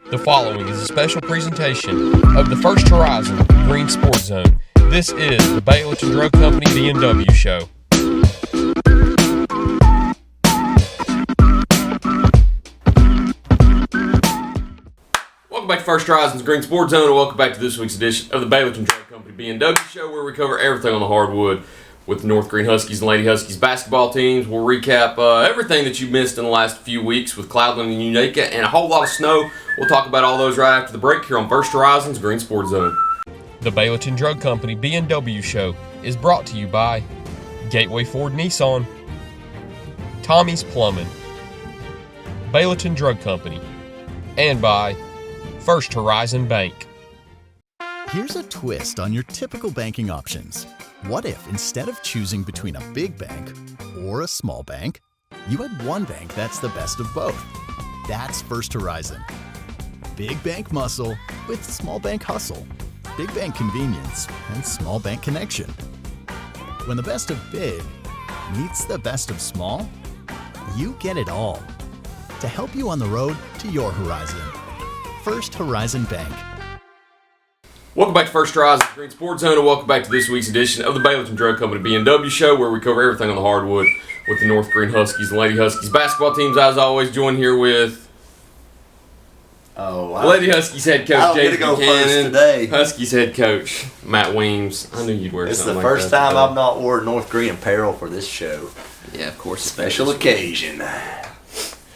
The following is a special presentation of the First Horizon Green Sports Zone. This is the Baileyton Drug Company BNW show. Welcome back to First Horizon's Green Sports Zone, and welcome back to this week's edition of the Baileyton Drug Company BNW show, where we cover everything on the hardwood with the North Greene Huskies and Lady Huskies basketball teams. We'll recap everything that you missed in the last few weeks with Cloudland and Unica and a whole lot of snow. We'll talk about all those right after the break here on First Horizon's Green Sports Zone. The Baileyton Drug Company BNW show is brought to you by Gateway Ford Nissan, Tommy's Plumbing, Baileyton Drug Company, and by First Horizon Bank. Here's a twist on your typical banking options. What if instead of choosing between a big bank or a small bank, you had one bank that's the best of both? That's First Horizon. Big bank muscle with small bank hustle. Big bank convenience and small bank connection. When the best of big meets the best of small, you get it all. To help you on the road to your horizon. First Horizon Bank. Welcome back to First Horizon's Green Sports Zone, and welcome back to this week's edition of the Baileyton Drug Company BNW show, where we cover everything on the hardwood with the North Greene Huskies and Lady Huskies basketball teams. As always, joined here with Lady Huskies head coach Coach Buchanan, Huskies head coach Matt Weems. I knew you'd wear it's something the like first that. time I've not worn North Greene apparel for this show. Yeah, of course. Special occasion.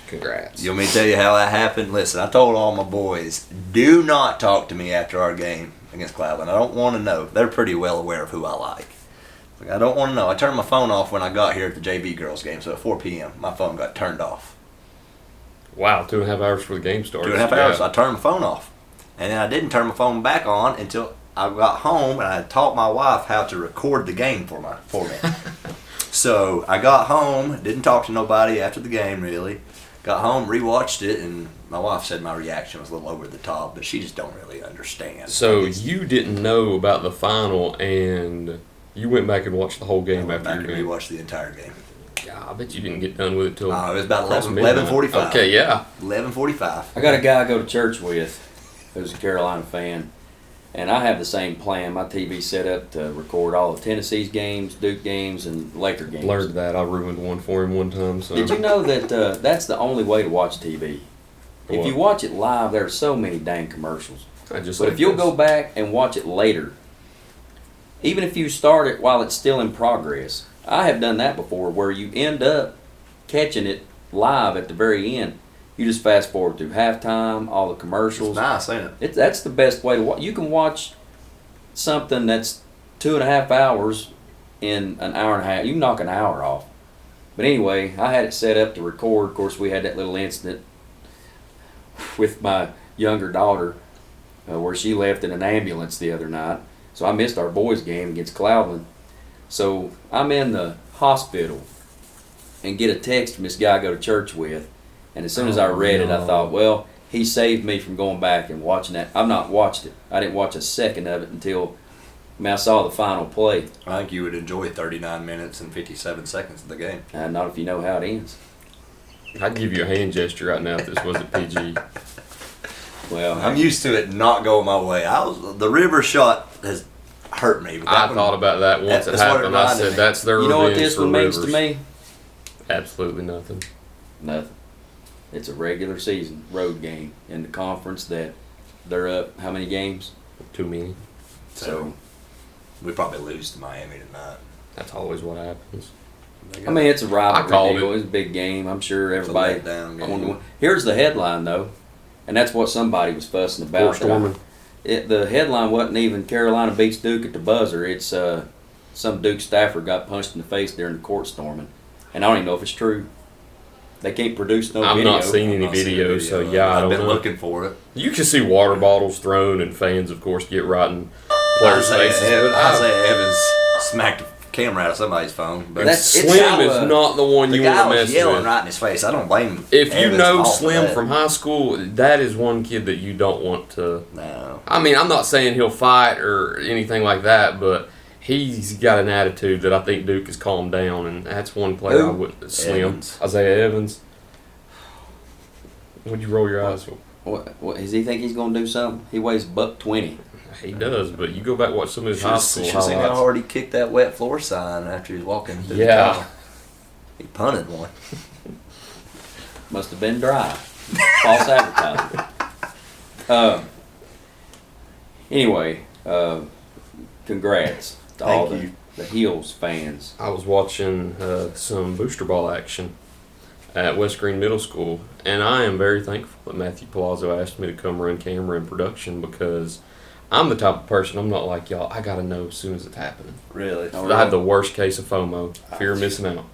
Congrats. You want me to tell you how that happened? Listen, I told all my boys, do not talk to me after our game against Cloudland. I don't want to know. They're pretty well aware of who I like. I don't want to know. I turned my phone off when I got here at the JV girls game, so at 4 p.m. my phone got turned off. Wow, 2.5 hours before the game started. 2.5 hours, so I turned my phone off. And then I didn't turn my phone back on until I got home, and I taught my wife how to record the game for me. So I got home, didn't talk to nobody after the game really. Got home, rewatched it, and my wife said my reaction was a little over the top, but she just don't really understand. So you didn't know about the final, and you went back and watched the whole game after your game? I rewatched the entire game. Yeah, I bet you didn't get done with it till it was about 11:45. Okay, yeah. 11:45. I got a guy I go to church with who's a Carolina fan, and I have the same plan. My TV's set up to record all of Tennessee's games, Duke games, and Laker games. Learned that. I ruined one for him one time. So. Did you know that that's the only way to watch TV? If you watch it live, there are so many dang commercials. But if you'll go back and watch it later, even if you start it while it's still in progress, I have done that before where you end up catching it live at the very end. You just fast forward through halftime, all the commercials. It's nice, ain't it? That's the best way to watch. You can watch something that's 2.5 hours in an hour and a half. You can knock an hour off. But anyway, I had it set up to record. Of course, we had that little incident with my younger daughter where she left in an ambulance the other night. So I missed our boys' game against Cloudland. So I'm in the hospital and get a text from this guy I go to church with. And as soon as I read it, I thought, well, he saved me from going back and watching that. I've not watched it. I didn't watch a second of it until I saw the final play. I think you would enjoy 39 minutes and 57 seconds of the game. Not if you know how it ends. I'd give you a hand gesture right now if this wasn't PG. Well, I'm used to it not going my way. The river shot has hurt me. I thought about that once it happened. I said, that's their revenge. You know what this one means to me? Absolutely nothing. Nothing. It's a regular season road game in the conference that they're up how many games? Too many. So we probably lose to Miami tonight. That's always what happens. I mean, it's a rivalry deal. It. It's a big game. I'm sure everybody. It's a letdown game. Here's the headline, though, and that's what somebody was fussing about. The headline wasn't even Carolina beats Duke at the buzzer. It's some Duke staffer got punched in the face during the court storming, and I don't even know if it's true. They can't produce no video. I've not seen any videos, so yeah, I've been looking for it. You can see water bottles thrown, and fans, of course, get right in players' faces. Isaiah Evans smacked the camera out of somebody's phone. But Slim is not the one you want to mess with. The guy was yelling right in his face. I don't blame him. If you know Slim from high school, that is one kid that you don't want to. No. I mean, I'm not saying he'll fight or anything like that, but he's got an attitude that I think Duke has calmed down, and that's one player I would. Slim. Evans. Isaiah Evans. What'd you roll your eyes for? What does he think he's going to do something? He weighs $120. He does, but you go back and watch some of his high school Should have seen how highlights. hard he kicked that wet floor sign after he was walking through Yeah. the tunnel. He punted one. Must have been dry. False advertising. Anyway, congrats to all Thank you. the Heels fans. I was watching some booster ball action at West Greene Middle School, and I am very thankful that Matthew Palazzo asked me to come run camera and production because I'm the type of person, I'm not like y'all, I gotta know as soon as it's happening. Really? Oh, I have the worst case of FOMO, fear of missing out.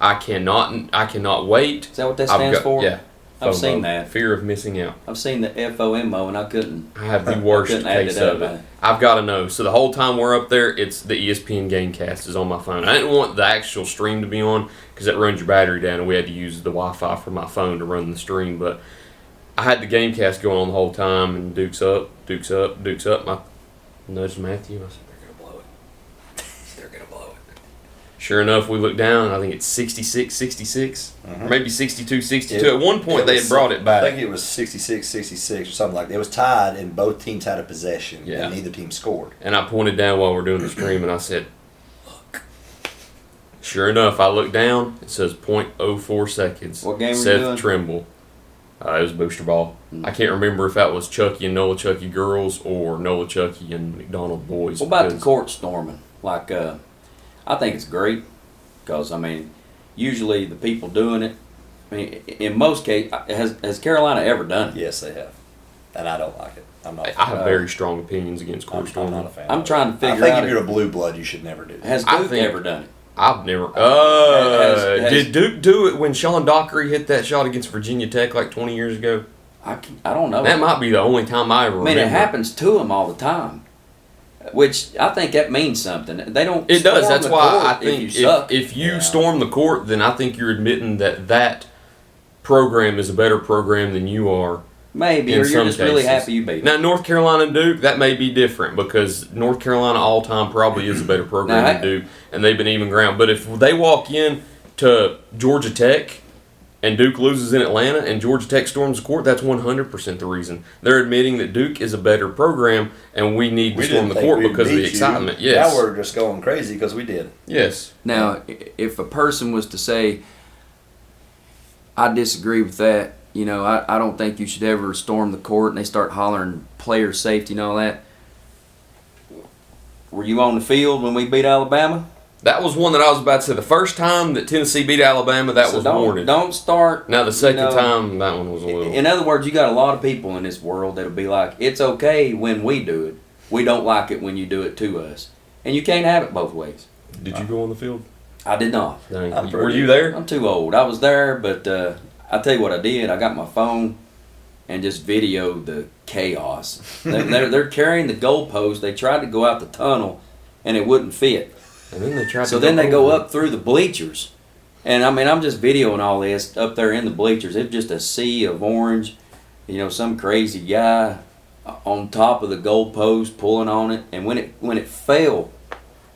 I cannot wait. Is that what that stands for? Yeah. I've FOMO, seen that. Fear of missing out. I've seen the FOMO and I couldn't. I have the worst couldn't add case it up, of it. man. I've got to know. So the whole time we're up there, it's the ESPN Gamecast is on my phone. I didn't want the actual stream to be on because that runs your battery down, and we had to use the Wi-Fi from my phone to run the stream. But I had the Gamecast going on the whole time, and Duke's up. I nudged Matthew. I said, they're going to blow it. They're going to blow it. Sure enough, we looked down, and I think it's 66, or maybe 62. At one point, they had brought it back. I think it was 66 or something like that. It was tied, and both teams had a possession, Yeah. and neither team scored. And I pointed down while we're doing the stream, and I said, look. Sure enough, I looked down. It says 0.04 seconds. What game were you Seth doing? Trimble. It was booster ball. I can't remember if that was Chucky and Nola Chucky girls or Nola Chucky and McDonald boys. What about the because- court storming? Like, I think it's great because, I mean, usually the people doing it, I mean, in most cases, has Carolina ever done it? Yes, they have. And I don't like it. I'm not. I have very strong opinions against court I'm storming. not a fan. I'm of trying it. to figure I think out if you're if- a blue blood, you should never do that. Has I Duke think- ever done it? I've never. has- Did Duke do it when Sean Dockery hit that shot against Virginia Tech like 20 years ago? I don't know. That might be the only time I ever I mean, remember. it happens to them all the time, which I think that means something. They don't. It does. storm That's the why court I think if you suck. if you Yeah. storm the court, then I think you're admitting that program is a better program than you are. Maybe, in or you're some just really cases. happy you beat Now, them. North Carolina and Duke, that may be different because North Carolina all time probably is a better program Now, than Duke, and they've been even ground. But if they walk in to Georgia Tech and Duke loses in Atlanta and Georgia Tech storms the court, that's 100% the reason. They're admitting that Duke is a better program and we need to storm the court because of the excitement. Yes. Now we're just going crazy because we did. Yes. Now, if a person was to say, I disagree with that, you know, I don't think you should ever storm the court, and they start hollering player safety and all that. Were you on the field when we beat Alabama? That was one that I was about to say. The first time that Tennessee beat Alabama, that So was don't, warranted. Don't start. Now, the second you know, time, that one was a little. In other words, you got a lot of people in this world that'll be like, it's okay when we do it. We don't like it when you do it to us. And you can't have it both ways. Did you go on the field? I did not. Dang. I'm Were pretty- you there? I'm too old. I was there, but I'll tell you what I did. I got my phone and just videoed the chaos. They're carrying the goalpost. They tried to go out the tunnel, and it wouldn't fit. And then they tried So to then they go over. up through the bleachers. And I mean, I'm just videoing all this up there in the bleachers. It's just a sea of orange. You know, some crazy guy on top of the goalpost pulling on it. And when it fell,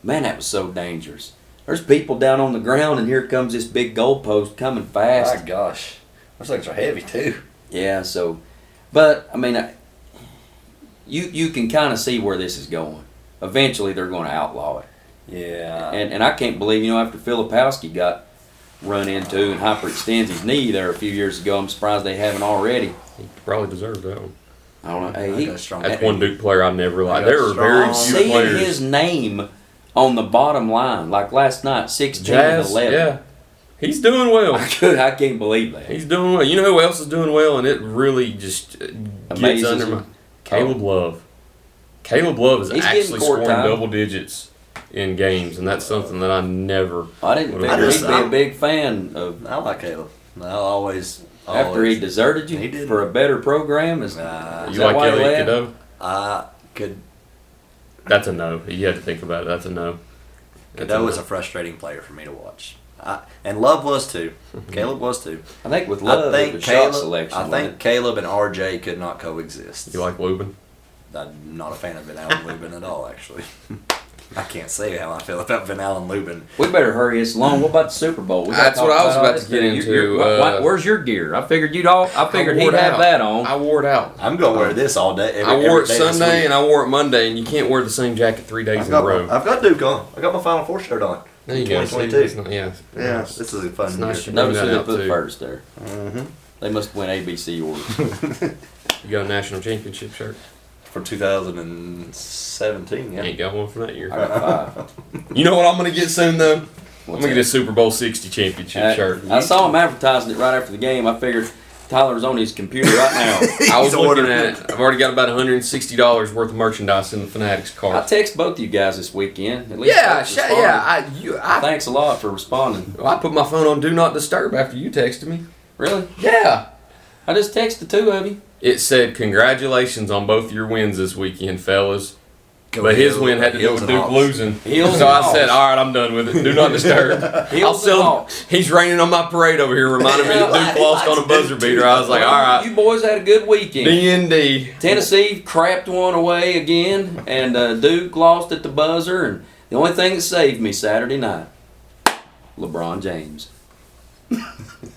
man, that was so dangerous. There's people down on the ground, and here comes this big goalpost coming fast. My gosh. Those things are heavy too. Yeah, so, but I mean, you can kind of see where this is going. Eventually, they're going to outlaw it. Yeah. And I can't believe, you know, after Filipowski got run into and hyperextends his knee there a few years ago, I'm surprised they haven't already. He probably deserved that one. I don't know. Hey, I he, got a strong That's head. one Duke player I never liked. got There were very strong. few seeing players. his name on the bottom line, like last night, 16 Jazz, and 11. yeah. He's doing well. I can't believe that. He's doing well. You know who else is doing well, and it really just gets Amazes under you. my. Caleb Love. Caleb Love is He's getting actually court scoring time. double digits in games, and that's something that I never. I didn't Well, figure just- he'd be a big fan of I like Caleb. I always. after he deserted you He did. for a better program. Is You that like why he Elliot left? Cadeau? I could. That's a no. You had to think about it. That's a no. That's Cadeau a was no. a frustrating player for me to watch. And Love was too. Caleb was too. I think with Love, I it think was shot Caleb. selection. I wasn't think Caleb and RJ could not coexist. You like Lubin? I'm not a fan of it, Alan Lubin at all, actually. I can't say how I feel about Van Allen Lubin. We better hurry this along. What about the Super Bowl? We gotta That's talk what I was about all to this. get into. Where's your gear? I figured he'd have that on. I wore it out. I'm gonna wear this all day. I wore it every day this Sunday week. and I wore it Monday, and you can't wear the same jacket 3 days in a row. I've got Duke on. I got my Final Four shirt on. There you go. 2022. Yeah. Yeah, this is a fun It's nice year. to- Notice who that they out put too. first there. Mm-hmm. They must win ABC orders. You got a national championship shirt? For 2017, You yeah. ain't got one for that year. I got 5. You know what I'm going to get soon, though? I'm What's going to get a Super Bowl 60 championship shirt. I saw him advertising it right after the game. I figured Tyler's on his computer right now. I was He's looking ordering at it. I've already got about $160 worth of merchandise in the Fanatics I cart. text both of you guys this weekend. At least Yeah, folks responded. I Thanks a lot for responding. put my phone on Do Not Disturb after you texted me. Really? Yeah. I just texted the two of you. It said, congratulations on both your wins this weekend, fellas. But his win had to do with Duke losing. Heels So and I said, Hawks. all right, I'm done with it. Do not disturb. Heels and Hawks. He's raining on my parade over here, reminding me that Duke lost on a buzzer beater. I was like, all right, You boys had a good weekend. DND. Tennessee crapped one away again, and Duke lost at the buzzer. And the only thing that saved me Saturday night, LeBron James.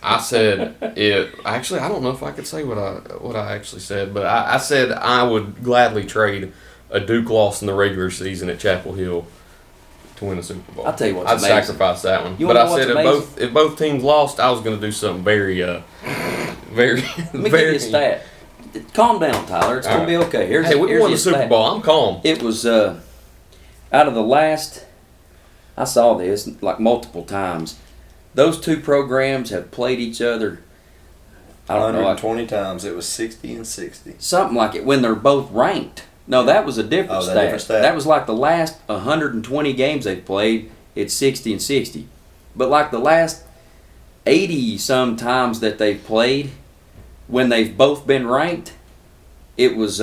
I said it. Actually, I don't know if I could say what I actually said, but I said I would gladly trade a Duke loss in the regular season at Chapel Hill to win a Super Bowl. I'll tell you what's I'd amazing. sacrifice that one. You But wanna I know what's said amazing? if both teams lost, I was going to do something very Let me give very. you a stat. Calm down, Tyler. It's going to be okay. Here's Hey, we here's won the your Super stat. Bowl. I'm calm. It was out of the last. I saw this like multiple times. Those two programs have played each other. I don't know, like 120 times. It was 60 and 60. something like it when they're both ranked. No, that was a different Oh, stat. that different stat. That was like the last 120 games they've played. It's 60 and 60. But like the last 80 some times that they've played, when they've both been ranked, it was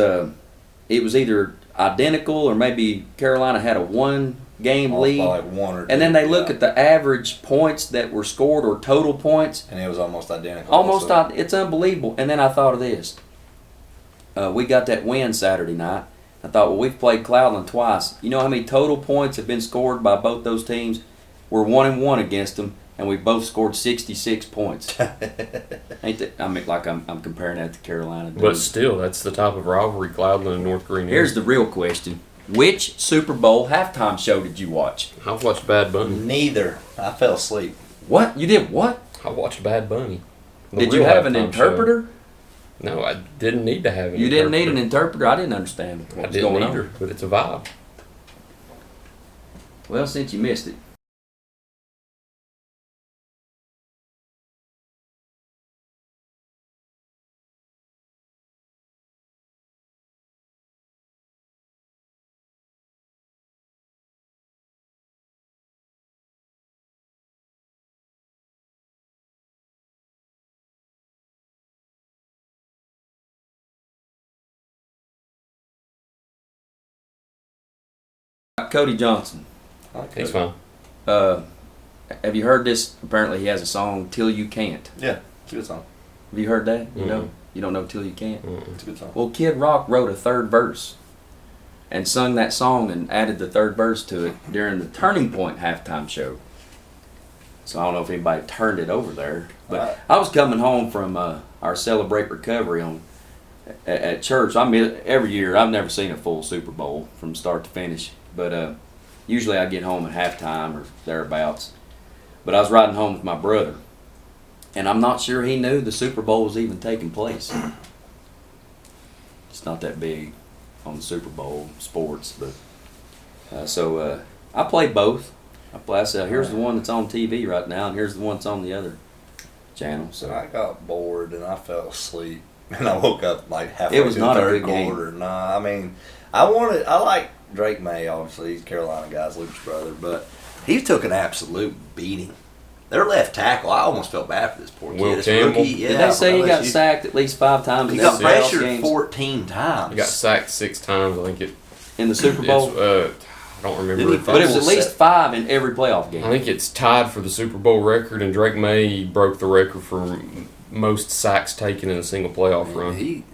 either identical or maybe Carolina had a 1-game Off by lead. like one or two. And then they look yeah. at the average points that were scored or total points. And it was almost identical. Almost, also. it's unbelievable. And then I thought of this. We got that win Saturday night. I thought, well, we've played Cloudland twice. You know how many total points have been scored by both those teams? We're 1-1 against them, and we both scored 66 points. Ain't that? I mean, like I'm comparing that to Carolina. But still, that's the type of rivalry Cloudland and North Greene Here's is. the real question: which Super Bowl halftime show did you watch? I watched Bad Bunny. Neither. I fell asleep. What you did? What I watched Bad Bunny. The did you real have an halftime show. interpreter? No, I didn't need to have an You didn't need an interpreter. interpreter. I didn't understand I what was didn't going either, on. but it's a vibe. Well, since you missed it. Cody Johnson. He's fine. Have you heard this? Apparently, he has a song "Till You Can't." Yeah, it's a good song. Have you heard that? You Mm-mm. know, you don't know "Till You Can't." It's a good song. Well, Kid Rock wrote a third verse, and sung that song and added the third verse to it during the Turning Point halftime show. So I don't know if anybody turned it over there, but I was coming home from our Celebrate Recovery at church. I mean, every year I've never seen a full Super Bowl from start to finish, but usually I get home at halftime or thereabouts. But I was riding home with my brother, and I'm not sure he knew the Super Bowl was even taking place. It's not that big on the Super Bowl sports, but so I play both. I said, here's the one that's on TV right now, and here's the one that's on the other channel. So So I got bored and I fell asleep. And I woke up like halfway It was through not the a third good game. quarter. Nah, I mean, I like Drake May, obviously. He's a Carolina guy's Luke's brother. But he took an absolute beating. Their left tackle, I almost felt bad for this poor kid. Will This Campbell? rookie, yeah, did they say he from got LSU. sacked at least 5 times? He in got the playoff pressured games 14 times. He got sacked 6 times. I think in the Super Bowl, I don't remember. Didn't he if but it was at fumble least set? 5 in every playoff game. I think it's tied for the Super Bowl record, and Drake May broke the record for most sacks taken in a single playoff run.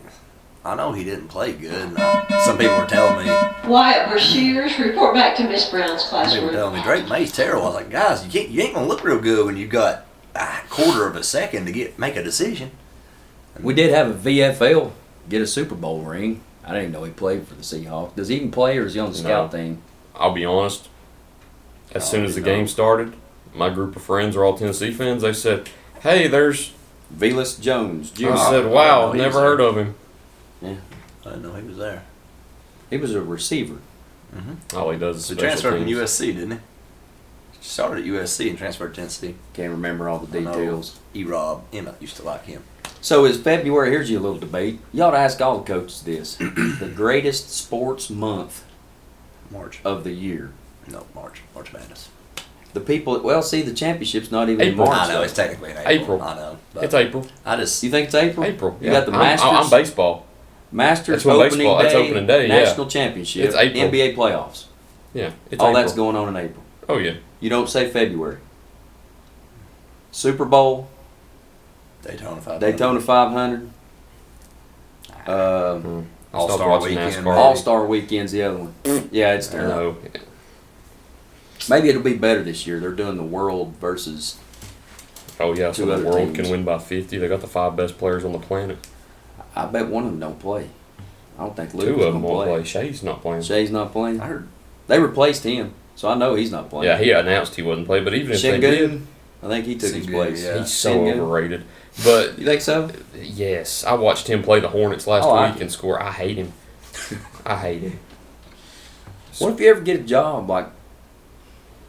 I know he didn't play good. And some people were telling me, Wyatt Brashears, report back to Miss Brown's they were classroom. telling me Drake May's terrible. I was like, guys, you ain't gonna look real good when you got a quarter of a second to make a decision. We did have a VFL get a Super Bowl ring. I didn't even know he played for the Seahawks. Does he even play, or is he on the scout team? I'll be honest. As soon as the game started, my group of friends are all Tennessee fans. They said, "Hey, there's Velas Jones Jr. I said, "Wow, never heard of him." Yeah, I didn't know he was there. he was a receiver. All he does is So he special transferred from teams. USC, didn't he? Started at USC and transferred to Tennessee. Can't remember all the I know details. E-Rob Emmett used to like him. So is February? Here's your little debate. You ought to ask all the coaches this: the greatest sports month March. of the year. No, March. March Madness. The people. Well, see, the championship's not even April. in March. I know, though. it's technically in April. April. I know. But It's April. I just, You think it's April? April. You Yeah. got the Masters. I'm baseball. Masters That's when opening baseball- day. that's opening day, yeah. National championship. It's April. NBA playoffs. Yeah. It's All April. that's going on in April. Oh yeah. You don't say February. Super Bowl, Daytona 500. Daytona 500. Stopped All-Star watching Weekend. NASCAR. All-Star Weekend's the other one. Yeah, it's I terrible. know. Maybe it'll be better this year. They're doing the world versus. Oh yeah. So Two the other world teams. can win by 50. They got the 5 best players on the planet. I bet one of them don't play. I don't think 2 Luke's of going them to won't play. play. Shay's not playing. Shay's not playing. I heard. They replaced him, so I know he's not playing. Yeah, he announced he wouldn't play, but even if they did, Shingun, I think he took his Shingun, place. yeah. he's so Shingun. overrated. But You think so? yes, I watched him play the Hornets last I like week him. and score. I hate him. I hate him. What if you ever get a job like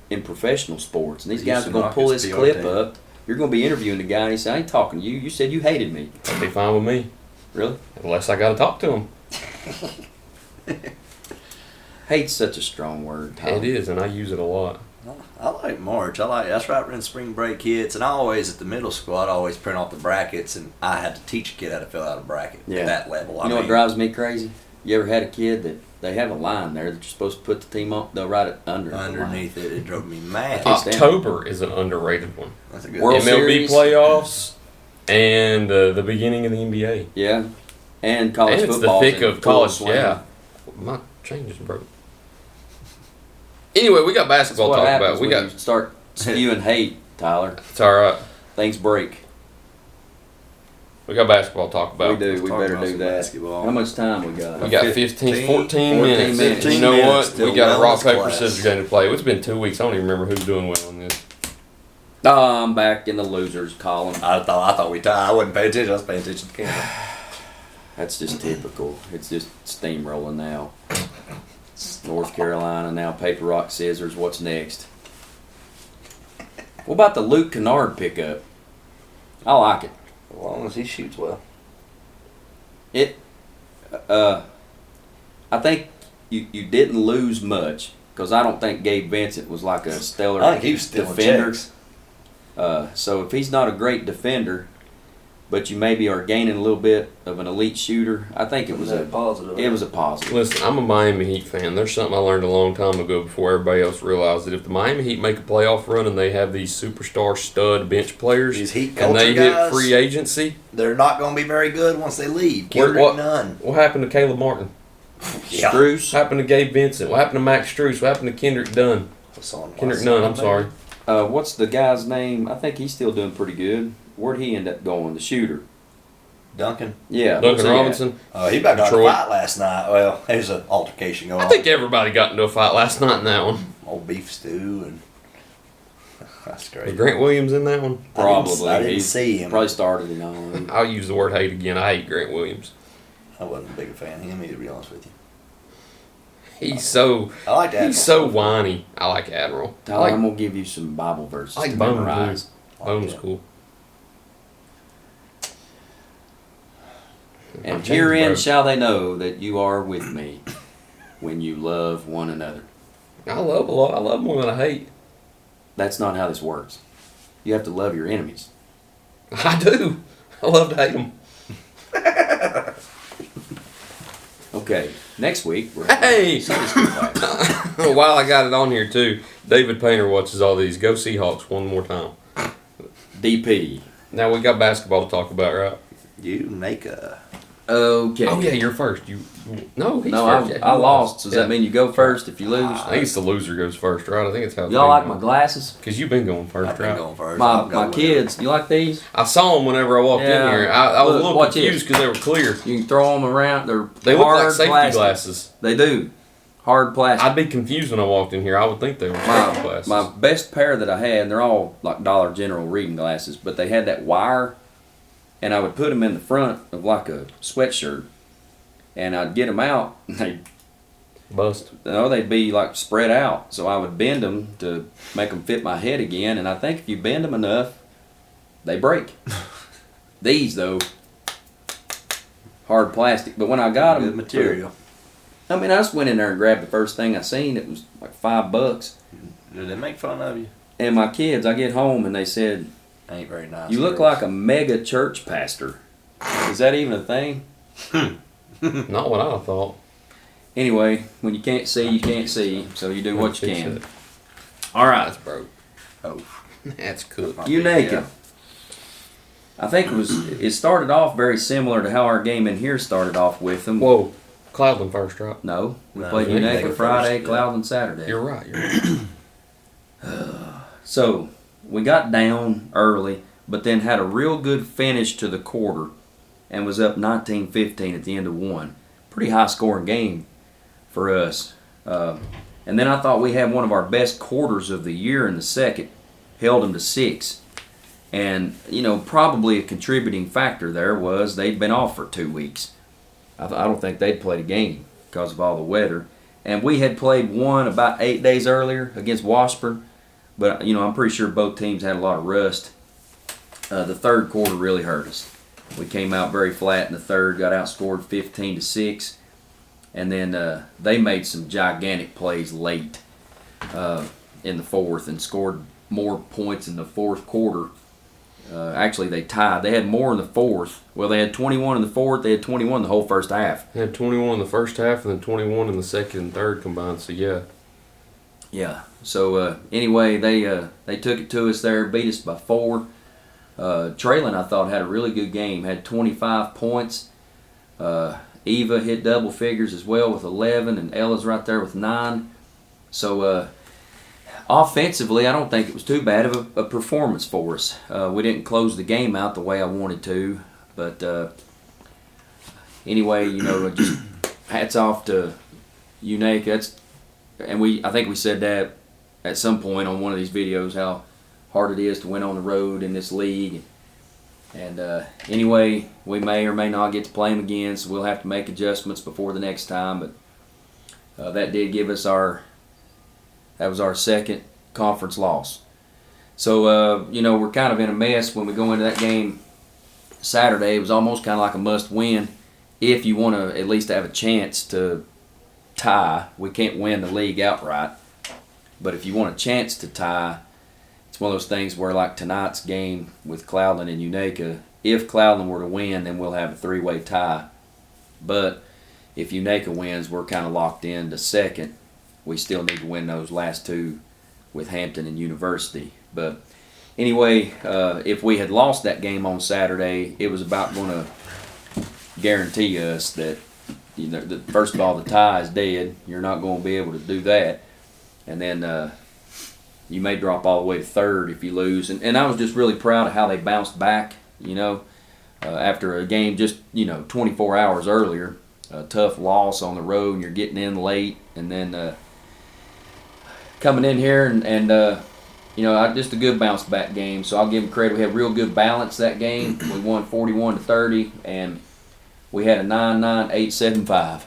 in professional sports, and these guys are Houston going to pull Rockets, this PR clip team. up? You're going to be interviewing the guy, and he said, "I ain't talking to you. You said you hated me." That'd be fine with me, Really? unless I got to talk to him. Hate's such a strong word, Tyler. It is, and I use it a lot. I like March. That's right when spring break hits. And I always, at the middle school, I'd always print off the brackets, and I had to teach a kid how to fill out a bracket Yeah. at that level. You know what drives me crazy? You ever had a kid that they have a line there that you're supposed to put the team on? They'll write it Underneath it, it drove me mad. can't stand October is an underrated one. That's a good World one. MLB Series. playoffs and the beginning of the NBA. Yeah, and college And it's the football. thick of college. Yeah, my change is broke. Anyway, we got basketball to What talk happens about. We when got. you start spewing hate, Tyler? It's all right. Things break. We got basketball to talk about. We do. We talk better about do some that. basketball. How much time we got? We got 14 14 minutes. minutes. You know 15 what? minutes We till got a rock, wellness paper, class. scissors game to play. It's been 2 weeks. I don't even remember who's doing well on this. Oh, I'm back in the losers column. I thought we tied. I wasn't paying attention. I was paying attention to the camera. That's just typical. It's just steamrolling now. North Carolina now. Paper, rock, scissors. What's next? What about the Luke Kennard pickup? I like it. As long as he shoots well. I think you didn't lose much because I don't think Gabe Vincent was like a stellar I think he was still defender. checks. So if he's not a great defender, but you maybe are gaining a little bit of an elite shooter, I think it was a positive. It was a positive. Listen, I'm a Miami Heat fan. There's something I learned a long time ago before everybody else realized that if the Miami Heat make a playoff run and they have these superstar stud bench players These Heat and they culture hit guys, free agency, they're not going to be very good once they leave. What- Kendrick Nunn. what happened to Caleb Martin? Yeah. Struce. What happened to Gabe Vincent? What happened to Max Strus? What happened to Kendrick Dunn? Kendrick Nunn, I'm sorry. What's the guy's name? I think he's still doing pretty good. Where'd he end up going? The shooter. Duncan. Yeah. where's Duncan he at? Robinson. He about got in a Detroit. fight last night. Well, there's an altercation going I on. think everybody got into a fight last night in that one. Old beef stew and that's Was great. Grant Williams in that one? Probably. I didn't He's see him. Probably started it all. I'll use the word hate again. I hate Grant Williams. I wasn't a big fan of him either, to be honest with you. He's so I like that. he's so whiny. I like Admiral. I Tyler, like I'm gonna give you some Bible verses I like to Bone memorize. Bone's cool. And James herein Brown. shall they know that you are with me when you love one another. I love a lot. I love more than I hate. That's not how this works. You have to love your enemies. I do. I love to hate them. Okay, next week we're Hey! Sunday school class. While I got it on here too, David Painter watches all these. Go Seahawks one more time. DP. Now we got basketball to talk about, right? You make a Okay. Oh yeah, you're first. No, he's No, first. I lost. So does that mean you go first if you lose? I think it's the loser goes first, right? I think it's how. Y'all like my glasses? Because you've been going first, I've been right? going first. My kids, you like these? I saw them whenever I walked Yeah. in here. I was Look, a little watch confused because they were clear. You can throw them around. They look hard like safety plastic. glasses. They do. Hard plastic. I'd be confused when I walked in here. I would think they were safety glasses. My best pair that I had, and they're all like Dollar General reading glasses, but they had that wire, and I would put them in the front of like a sweatshirt, and I'd get them out, and they'd be like spread out, so I would bend them to make them fit my head again, and I think if you bend them enough, they break. These though, hard plastic, but when I got them, Good material. I mean, I just went in there and grabbed the first thing I seen. It was like $5. Did they make fun of you? And my kids, I get home and they said, Ain't very nice. "You look like a mega church pastor." Is that even a thing? Not what I thought. Anyway, when you can't see, you can't see. So you do what you Fix can. it. All right, that's broke. Oh, That's cooked. You naked. Yeah. I think it started off very similar to how our game in here started off with them. Whoa, Cloudland first, right? No, we No, played Unaka Unaka first, Friday, yeah. Cloudland Saturday. You're right. You're right. So we got down early, but then had a real good finish to the quarter and was up 19-15 at the end of one. Pretty high scoring game for us. And then I thought we had one of our best quarters of the year in the second. Held them to 6. And, probably a contributing factor there was they'd been off for 2 weeks. I don't think they'd played a game because of all the weather. And we had played one about 8 days earlier against Washburn. But, I'm pretty sure both teams had a lot of rust. The third quarter really hurt us. We came out very flat in the third, got outscored 15-6. And then they made some gigantic plays late in the fourth and scored more points in the fourth quarter. Actually, they tied. They had more in the fourth. Well, they had 21 in the fourth. They had 21 the whole first half. They had 21 in the first half and then 21 in the second and third combined. So yeah. Yeah. So anyway, they took it to us there, beat us by 4. Traylon, I thought, had a really good game. Had 25 points. Eva hit double figures as well with 11, and Ella's right there with 9. So offensively, I don't think it was too bad of a performance for us. We didn't close the game out the way I wanted to, but anyway, just hats off to Unaka. I think we said that at some point on one of these videos, how hard it is to win on the road in this league. And anyway, we may or may not get to play them again, so we'll have to make adjustments before the next time. But that did give us our second conference loss. So, we're kind of in a mess when we go into that game Saturday. It was almost kind of like a must-win if you want to at least have a chance to tie. We can't win the league outright. But if you want a chance to tie, it's one of those things where, like tonight's game with Cloudland and Unaka, if Cloudland were to win, then we'll have a 3-way tie. But if Unaka wins, we're kind of locked in to second. We still need to win those last 2 with Hampton and University. But anyway, if we had lost that game on Saturday, it was about going to guarantee us that, first of all, the tie is dead. You're not going to be able to do that. And then you may drop all the way to third if you lose. And I was just really proud of how they bounced back, after a game just, 24 hours earlier. A tough loss on the road, and you're getting in late. And then coming in here and just a good bounce back game. So I'll give them credit. We had real good balance that game. We won 41-30, and we had a 9-9, 8-7-5.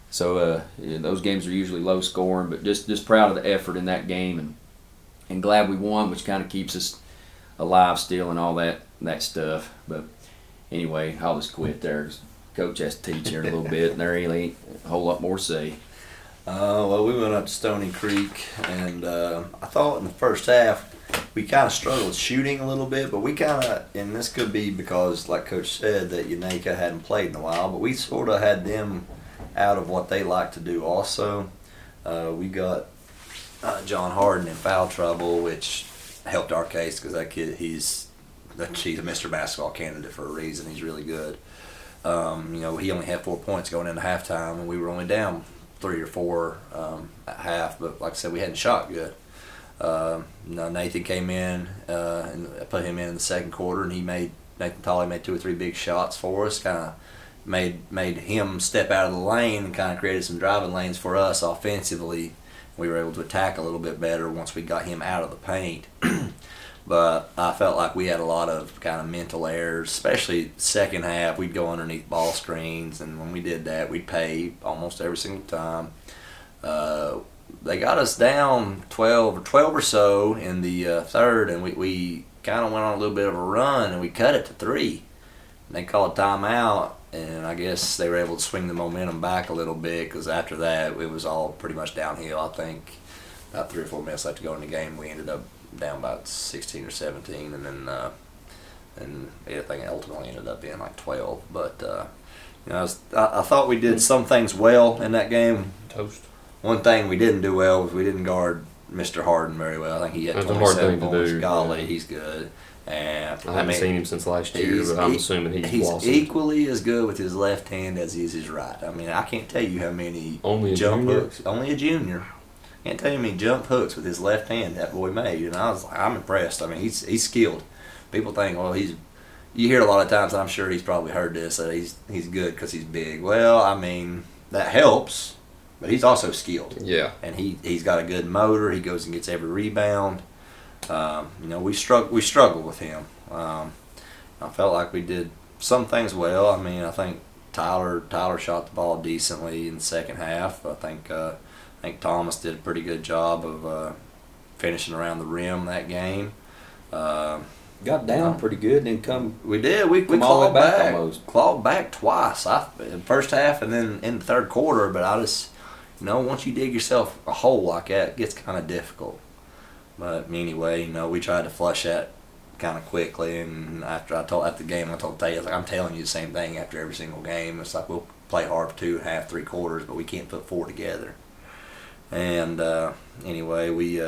So those games are usually low scoring, but just proud of the effort in that game, and glad we won, which kind of keeps us alive still and all that stuff. But anyway, I'll just quit there. Coach has to teach here a little bit, and there really ain't a whole lot more to say. Well, we went up to Stony Creek, and I thought in the first half we kind of struggled shooting a little bit, but we kind of, and this could be because, like Coach said, that Unaka hadn't played in a while, but we sort of had them out of what they like to do also. We got John Harden in foul trouble, which helped our case because that kid, he's a Mr. Basketball candidate for a reason. He's really good. he only had 4 points going into halftime, and we were only down 3 or 4 at half. But like I said, we hadn't shot good. Nathan came in and I put him in the second quarter, and Nathan Tolley made 2 or 3 big shots for us. Kind of made him step out of the lane and kind of created some driving lanes for us offensively. We were able to attack a little bit better once we got him out of the paint. But I felt like we had a lot of kind of mental errors, especially second half. We'd go underneath ball screens, and when we did that, we'd pay almost every single time. They got us down 12 or so in the third, and we kind of went on a little bit of a run, and we cut it to 3. And they called a timeout, and I guess they were able to swing the momentum back a little bit, because after that, it was all pretty much downhill. I think about 3 or 4 minutes left to go in the game, we ended up down about 16 or 17, and then I think it ultimately ended up being like 12. But I thought we did some things well in that game. Toast. One thing we didn't do well was we didn't guard Mr. Harden very well. I think he had That's a hard 27 thing to points. do. Golly, he's good. And I haven't seen him since last year, but I'm assuming he's blossomed. equally as good with his left hand as he is his right. I mean, I can't tell you how many jump hooks. Only a junior. Can't tell you how many jump hooks with his left hand that boy made. And I was like, I'm impressed. I mean, he's skilled. People think, well, you hear a lot of times, I'm sure he's probably heard this, that he's good because he's big. Well, I mean, that helps, but he's also skilled. Yeah. And he's got a good motor. He goes and gets every rebound. We struggled with him. I felt like we did some things well. I mean, I think Tyler shot the ball decently in the second half. I think Thomas did a pretty good job of finishing around the rim that game. Got down pretty good, then come. We did. We come all the clawed way back back. almost. Clawed back twice. In the first half and then in the third quarter. But I just, once you dig yourself a hole like that, it gets kind of difficult. But anyway, we tried to flush that kind of quickly. And after the game, I told Tay, I was like, I'm telling you the same thing after every single game. It's like we'll play hard for 2.5, 3 quarters, but we can't put 4 together. And anyway, we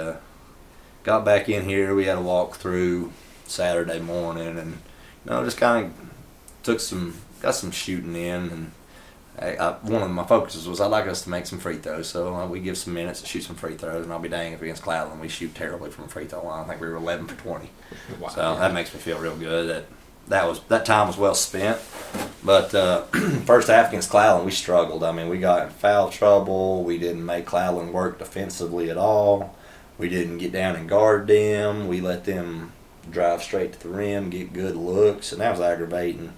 got back in here. We had a walk through Saturday morning, and just kind of got some shooting in. And one of my focuses was I'd like us to make some free throws, so we give some minutes to shoot some free throws. And I'll be dang if against Cloudland we shoot terribly from a free throw line. I think we were 11 for 20. Wow. So that makes me feel real good. That time was well spent. But first half against Cloudland, we struggled. I mean, we got in foul trouble. We didn't make Cloudland work defensively at all. We didn't get down and guard them. We let them drive straight to the rim, get good looks, and that was aggravating.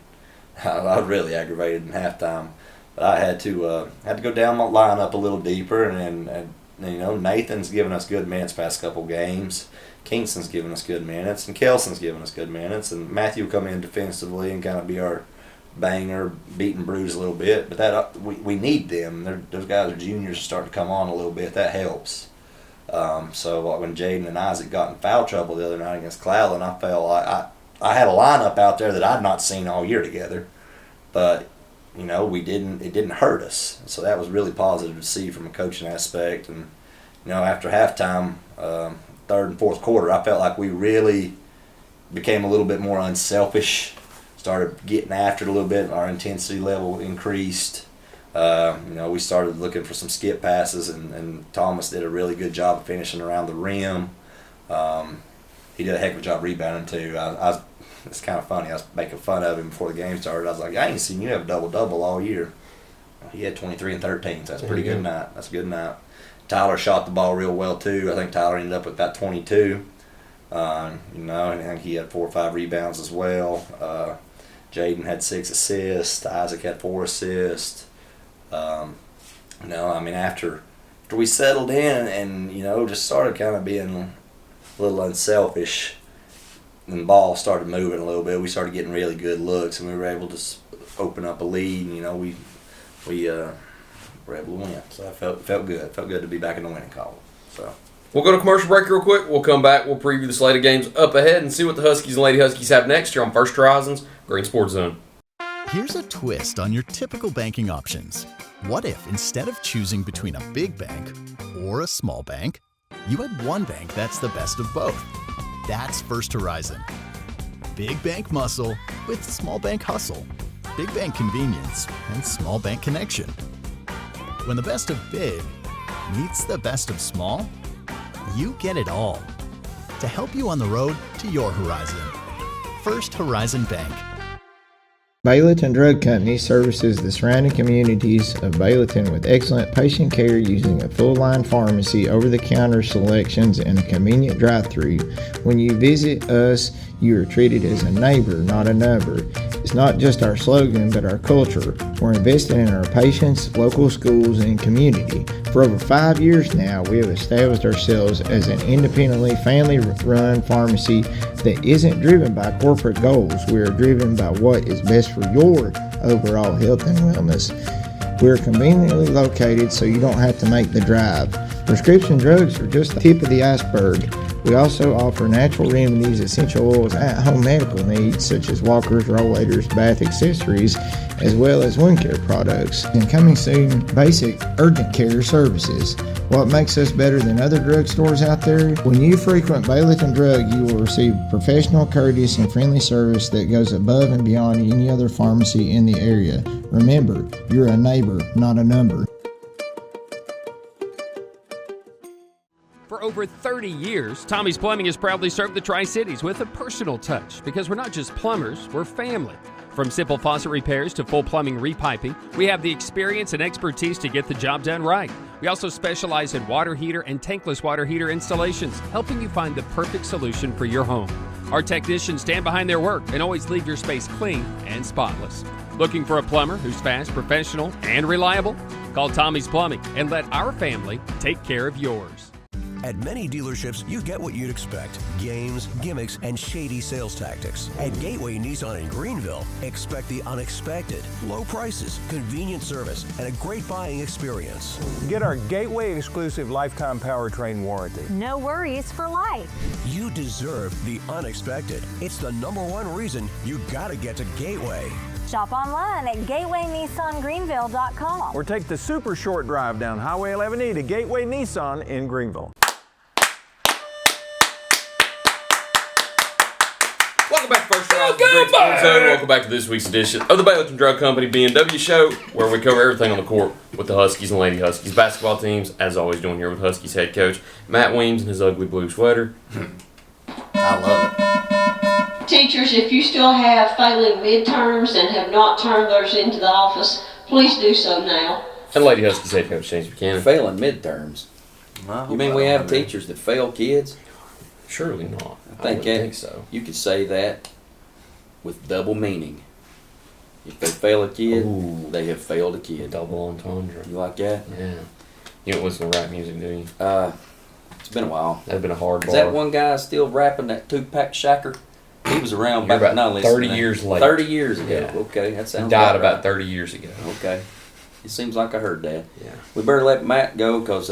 I was really aggravated in halftime. But I had to go down my lineup a little deeper, and Nathan's given us good minutes past couple games. Kingston's given us good minutes, and Kelson's given us good minutes, and Matthew will come in defensively and kind of be our banger, beat and bruise a little bit. But that we need them. Those guys are juniors starting to come on a little bit. That helps. So when Jaden and Isaac got in foul trouble the other night against Cloudland, I felt like I had a lineup out there that I'd not seen all year together, but it didn't hurt us. So that was really positive to see from a coaching aspect. And after halftime, third and fourth quarter, I felt like we really became a little bit more unselfish. Started getting after it a little bit. Our intensity level increased. We started looking for some skip passes, and Thomas did a really good job of finishing around the rim. He did a heck of a job rebounding too. It's kind of funny. I was making fun of him before the game started. I was like, I ain't seen you have a double-double all year. He had 23 and 13, so that's a pretty good night. That's a good night. Tyler shot the ball real well too. I think Tyler ended up with about 22. And I think he had 4 or 5 rebounds as well. Jaden had 6 assists. Isaac had 4 assists. After we settled in and just started kind of being a little unselfish, and the ball started moving a little bit, we started getting really good looks, and we were able to open up a lead. And, we were able to win. So I felt good. It felt good to be back in the winning column. So we'll go to commercial break real quick. We'll come back. We'll preview the slate of games up ahead and see what the Huskies and Lady Huskies have next year on First Horizons Greene Sports Zone. Here's a twist on your typical banking options. What if instead of choosing between a big bank or a small bank, you had one bank that's the best of both? That's First Horizon. Big bank muscle with small bank hustle. big bank convenience, and small bank connection. When the best of big meets the best of small, you get it all. To help you on the road to your horizon. First Horizon Bank. Baileyton Drug Company services the surrounding communities of Baileyton with excellent patient care using a full-line pharmacy, over-the-counter selections, and a convenient drive-thru. When you visit us, you are treated as a neighbor, not a number. It's not just our slogan, but our culture. We're investing in our patients, local schools, and community. For over 5 years now, we have established ourselves as an independently family-run pharmacy that isn't driven by corporate goals. We are driven by what is best for your overall health and wellness. We're conveniently located so you don't have to make the drive. Prescription drugs are just the tip of the iceberg. We also offer natural remedies, essential oils, at-home medical needs such as walkers, rollators, bath accessories, as well as wound care products. And coming soon, basic urgent care services. What makes us better than other drugstores out there? When you frequent Baileyton Drug, you will receive professional, courteous, and friendly service that goes above and beyond any other pharmacy in the area. Remember, you're a neighbor, not a number. For over 30 years, Tommy's Plumbing has proudly served the Tri-Cities with a personal touch because we're not just plumbers, we're family. From simple faucet repairs to full plumbing repiping, we have the experience and expertise to get the job done right. We also specialize in water heater and tankless water heater installations, helping you find the perfect solution for your home. Our technicians stand behind their work and always leave your space clean and spotless. Looking for a plumber who's fast, professional, and reliable? Call Tommy's Plumbing and let our family take care of yours. At many dealerships, you get what you'd expect. Games, gimmicks, and shady sales tactics. At Gateway Nissan in Greenville, expect the unexpected. Low prices, convenient service, and a great buying experience. Get our Gateway exclusive lifetime powertrain warranty. No worries for life. You deserve the unexpected. It's the #1 reason you gotta get to Gateway. Shop online at GatewayNissanGreenville.com. Or take the super short drive down Highway 11E to Gateway Nissan in Greenville. Welcome back to First Horizon Great Sports Zone. Welcome back to this week's edition of the Baileyton Drug Company BNW show, where we cover everything on the court with the Huskies and Lady Huskies basketball teams. As always, doing here with Huskies head coach Matt Weems in his ugly blue sweater. I love it. Teachers, if you still have failing midterms and have not turned those into the office, please do so now. And Lady Huskies head coach James Buchanan. Failing midterms. You mean we have teachers that fail kids? Surely not. I wouldn't think so. You could say that with double meaning. If they fail a kid, they have failed a kid. Double entendre. You like that? Yeah. You don't listen to rap music, do you? It's been a while. That'd been a hard bar. Is that one guy still rapping that two-pack shacker? He was around back about when I 30 years late. 30 years ago. Yeah. Okay, that sounds He died right. about 30 years ago. Okay. It seems like I heard that. Yeah. We better let Matt go because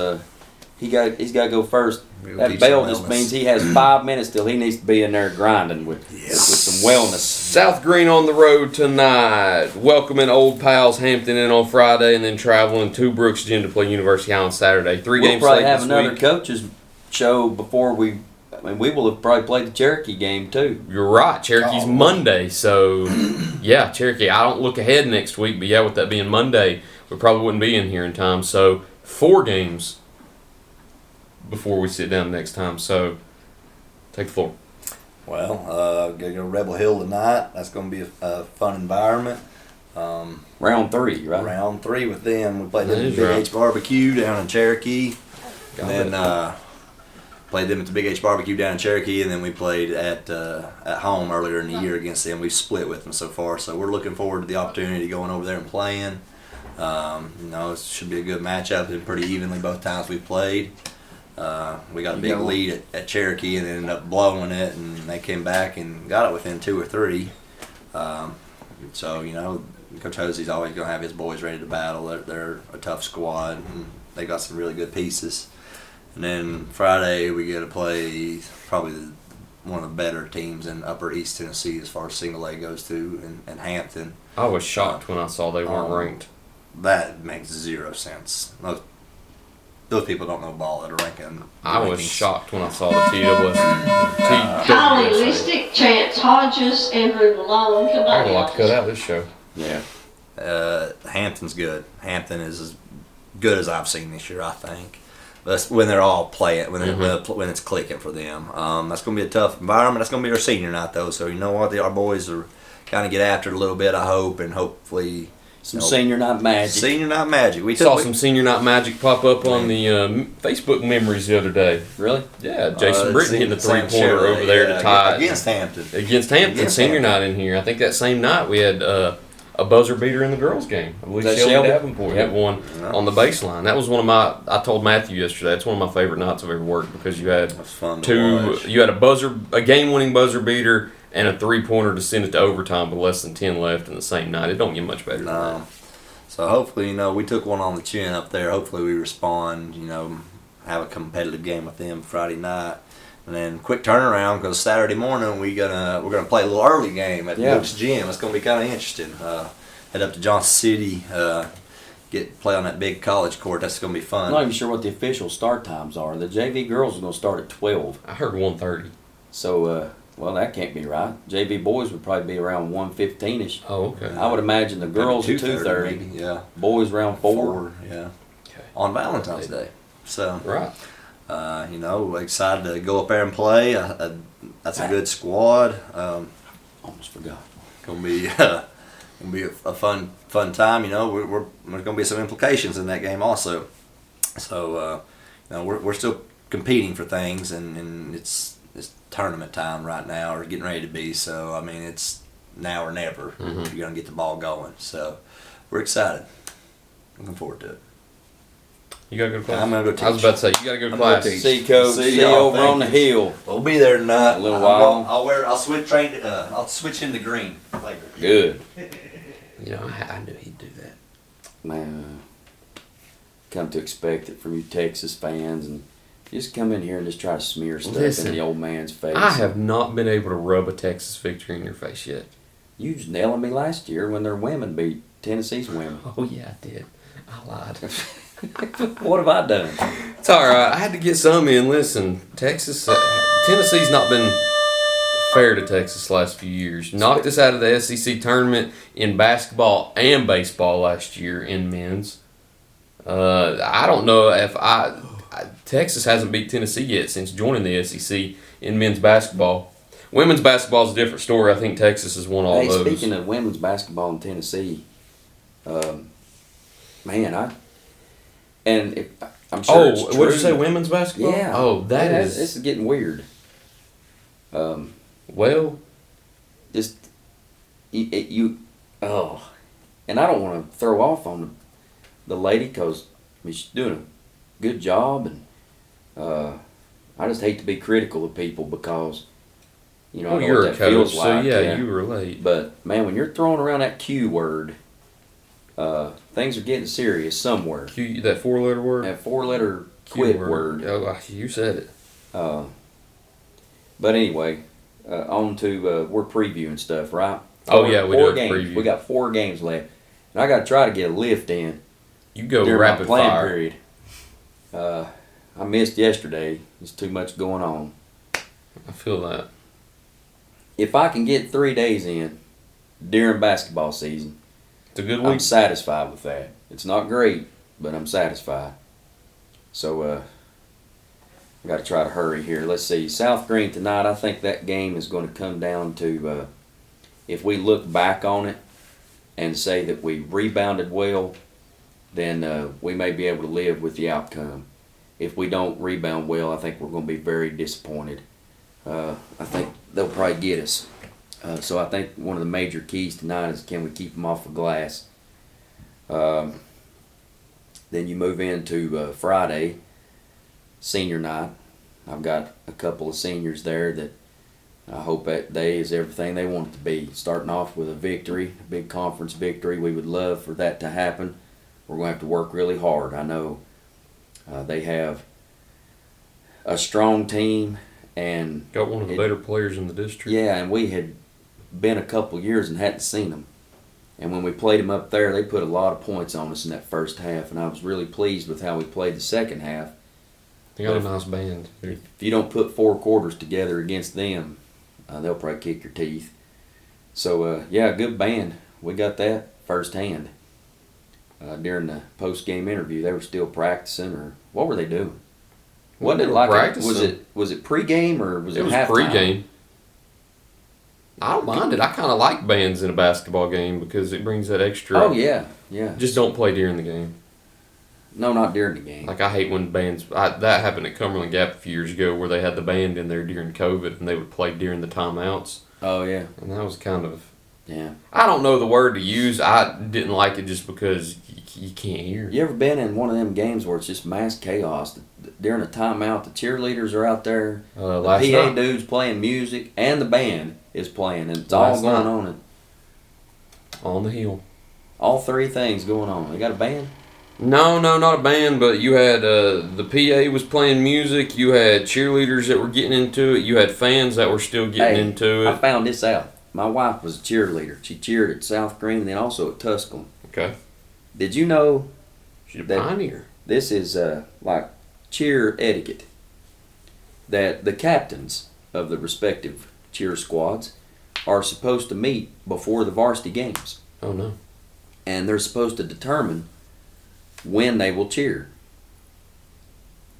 he's got to go first. We'll That teach bell him just wellness. means he has 5 minutes till he needs to be in there grinding with some wellness. South Greene on the road tonight. Welcoming old pals Hampton in on Friday and then traveling to Brooks Gym to play University High on Saturday. Three We'll games probably slate have this another week. coaches show before we will have probably played the Cherokee game too. You're right. Cherokee's Monday. So, yeah, Cherokee. I don't look ahead next week, but yeah, with that being Monday, we probably wouldn't be in here in time. So, 4 games before we sit down next time. So, take the floor. Well, gonna go Rebel Hill tonight. That's gonna be a fun environment. Round 3, right? Round 3 with them. We played them That at is the Big right. H Barbecue down in Cherokee. Got And it. then played them at the Big H Barbecue down in Cherokee, and then we played at home earlier in the year against them. We've split with them so far, so we're looking forward to the opportunity going over there and playing. It should be a good matchup. It's been pretty evenly both times we've played. We got a big lead at Cherokee and ended up blowing it, and they came back and got it within 2 or 3. Coach Hosey's always going to have his boys ready to battle. They're a tough squad, and they got some really good pieces. And then Friday we get to play probably one of the better teams in Upper East Tennessee as far as single A goes to, and Hampton. I was shocked when I saw they weren't ranked. That makes 0 sense. Those people don't know ball at a ranking. I was rankings. shocked when I saw the TWS. Holly Listic, Chance Hodges, Andrew Malone, I would like to cut combined. out this show. Yeah. Hampton's good. Hampton is as good as I've seen this year, I think. That's when they're all playing, when it's clicking for them. That's going to be a tough environment. That's going to be our senior night, though. So you know what? Our boys are kind of get after it a little bit, I hope, and hopefully some senior night magic. Senior night magic. We saw some senior night magic pop up on the Facebook memories the other day. Really? Yeah, Jason Britton hitting the 3-pointer over there to tie against Hampton. Against Hampton, senior night in here. I think that same night we had a buzzer beater in the girls' game. I believe Shelby Davenport hit one on the baseline. That was one of my. I told Matthew yesterday. It's one of my favorite nights I've ever worked because you had You had a game-winning buzzer beater and a 3-pointer to send it to overtime with less than 10 left in the same night. It don't get much better than that. So hopefully, we took one on the chin up there. Hopefully we respond, have a competitive game with them Friday night. And then quick turnaround because Saturday morning we're gonna play a little early game at Luke's gym. It's gonna be kind of interesting. Head up to Johnson City, play on that big college court. That's gonna be fun. I'm not even sure what the official start times are. The JV girls are gonna start at 12. I heard 1:30. So well, that can't be right. JV boys would probably be around 1:15ish. Oh, okay. I would imagine the girls at 2:30. Yeah. Boys around 4. Yeah. Okay. On Valentine's Day. So. Right. Excited to go up there and play. That's a good squad. Almost forgot. Gonna be a fun time. There's gonna be some implications in that game also. So we're still competing for things, and it's tournament time right now, or getting ready to be. So I mean, it's now or never if you're gonna get the ball going. So we're excited. Looking forward to it. You gotta go to class? I'm gonna go teach. I was about to say, you gotta go to class. See you, Coach. See you over on the hill. We'll be there tonight. A little while. I'll switch into green later. Good. I knew he'd do that. Man, come to expect it from you Texas fans, and just come in here and just try to smear stuff in the old man's face. I have not been able to rub a Texas victory in your face yet. You was nailing me last year when their women beat Tennessee's women. Oh yeah, I did. I lied. What have I done? It's all right. I had to get some in. Listen, Tennessee's not been fair to Texas the last few years. Knocked us out of the SEC tournament in basketball and baseball last year in men's. I don't know if Texas hasn't beat Tennessee yet since joining the SEC in men's basketball. Women's basketball is a different story. I think Texas has won all those. Speaking of women's basketball in Tennessee, I'm sure it's true. What did you say, women's basketball? Yeah. Oh, this is getting weird. Well, just and I don't want to throw off on the lady because she's doing a good job, and I just hate to be critical of people because I know you're what that a coach, feels so like. you relate. But man, when you're throwing around that Q word, things are getting serious somewhere. Q, that 4-letter word? That 4-letter quit word. Oh, you said it. But anyway, on to we're previewing stuff, right? We do a games. preview. We got 4 games left, and I got to try to get a lift in. You go during rapid my playing fire. period. I missed yesterday. There's too much going on. I feel that. If I can get 3 days in during basketball season, it's a good week. I'm satisfied with that. It's not great, but I'm satisfied. So I got to try to hurry here. Let's see. South Greene tonight, I think that game is going to come down to if we look back on it and say that we rebounded well, then we may be able to live with the outcome. If we don't rebound well, I think we're going to be very disappointed. I think they'll probably get us. So I think one of the major keys tonight is can we keep them off the glass. Then you move into Friday, senior night. I've got a couple of seniors there that I hope that day is everything they want it to be. Starting off with a victory, a big conference victory. We would love for that to happen. We're going to have to work really hard. I know they have a strong team. And got one of the better players in the district. Yeah, and we had been a couple years and hadn't seen them. And when we played them up there, they put a lot of points on us in that first half, and I was really pleased with how we played the second half. They got a nice band. If you don't put 4 quarters together against them, they'll probably kick your teeth. So, good band. we got that firsthand. During the post-game interview, they were still practicing, or what were they doing? Wasn't it like was it pregame or was it halftime? It was pregame. I don't mind it. I kind of like bands in a basketball game because it brings that extra. Oh yeah. Just don't play during the game. No, not during the game. Like I hate when bands. That happened at Cumberland Gap a few years ago where they had the band in there during COVID and they would play during the timeouts. Oh yeah. And that was kind of. Yeah. I don't know the word to use. I didn't like it just because you can't hear. You ever been in one of them games where it's just mass chaos? During a timeout, the cheerleaders are out there, the PA dude's playing music, and the band is playing, and it's all going on. On the hill. All three things going on. They got a band? No, not a band, but you had the PA was playing music. You had cheerleaders that were getting into it. You had fans that were still getting into it. I found this out. My wife was a cheerleader. She cheered at South Greene and then also at Tusculum. Okay. Did you know she's a pioneer? This is like cheer etiquette. That the captains of the respective cheer squads are supposed to meet before the varsity games. Oh no. And they're supposed to determine when they will cheer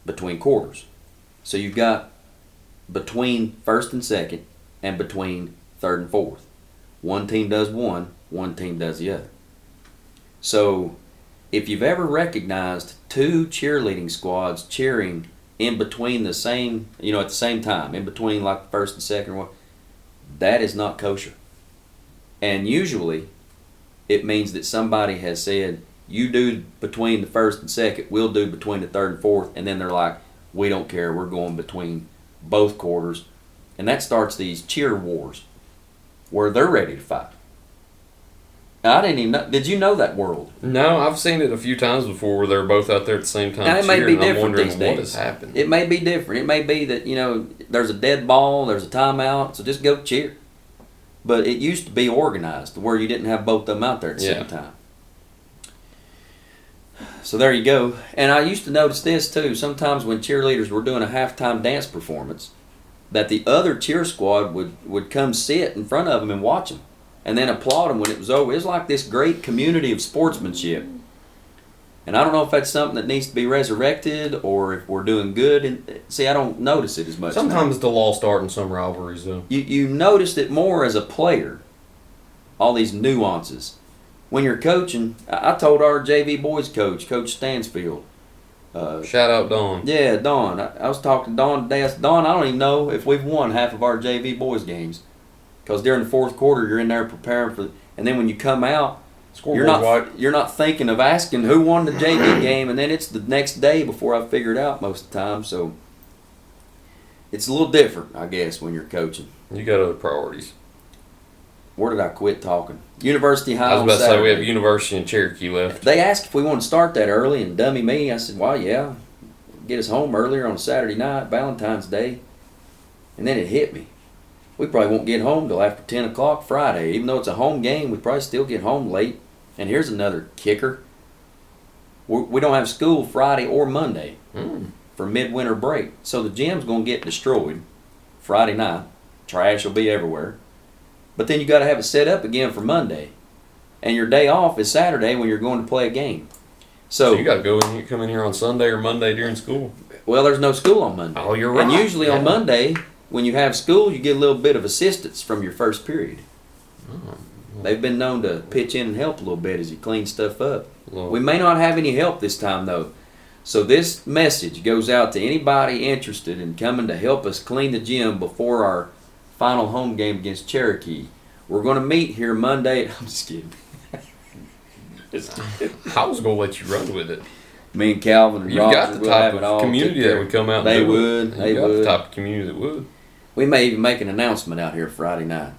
between quarters. So you've got between first and second and between third and fourth. One team does one team does the other. So if you've ever recognized two cheerleading squads cheering in between the same, at the same time, in between like first and second one, that is not kosher. And usually it means that somebody has said, you do between the first and second, we'll do between the third and fourth, and then they're like, we don't care, we're going between both quarters. And that starts these cheer wars where they're ready to fight. I didn't even know. Did you know that world? No, I've seen it a few times before where they're both out there at the same time now, it may be different I'm wondering these days. What has happened. It may be different. It may be that, there's a dead ball, there's a timeout, so just go cheer. But it used to be organized where you didn't have both of them out there at the same time. So there you go. And I used to notice this too. Sometimes when cheerleaders were doing a halftime dance performance, that the other cheer squad would come sit in front of them and watch them and then applaud them when it was over. It was like this great community of sportsmanship. And I don't know if that's something that needs to be resurrected or if we're doing good. And see, I don't notice it as much. Sometimes it's the lost art in some rivalries, though. You noticed it more as a player, all these nuances. When you're coaching, I told our JV boys coach, Coach Stansfield. Shout out Don. Yeah, Don. I was talking to Don today. I said, Don, I don't even know if we've won half of our JV boys games. Because during the fourth quarter, you're in there preparing for, and then when you come out, you're not thinking of asking who won the JV game, and then it's the next day before I figure it out most of the time. So it's a little different, I guess, when you're coaching. You got other priorities. Where did I quit talking? University High. I was about to say we have University and Cherokee left. They asked if we wanted to start that early and dummy me. I said, well, yeah. Get us home earlier on Saturday night, Valentine's Day. And then it hit me. We probably won't get home till after 10 o'clock Friday. Even though it's a home game, we probably still get home late. And here's another kicker. We don't have school Friday or Monday for midwinter break. So the gym's going to get destroyed Friday night. Trash will be everywhere. But then you got to have it set up again for Monday. And your day off is Saturday when you're going to play a game. So you got to come in here on Sunday or Monday during school. Well, there's no school on Monday. Oh, you're right. And usually on Monday, when you have school, you get a little bit of assistance from your first period. Oh. They've been known to pitch in and help a little bit as you clean stuff up. We may not have any help this time, though. So this message goes out to anybody interested in coming to help us clean the gym before our final home game against Cherokee. We're going to meet here Monday. I'm just kidding. I was going to let you run with it. Me and Calvin and You've Roger got the type of community that would come out and They do would. it. They You've got would. the type of community that would. We may even make an announcement out here Friday night.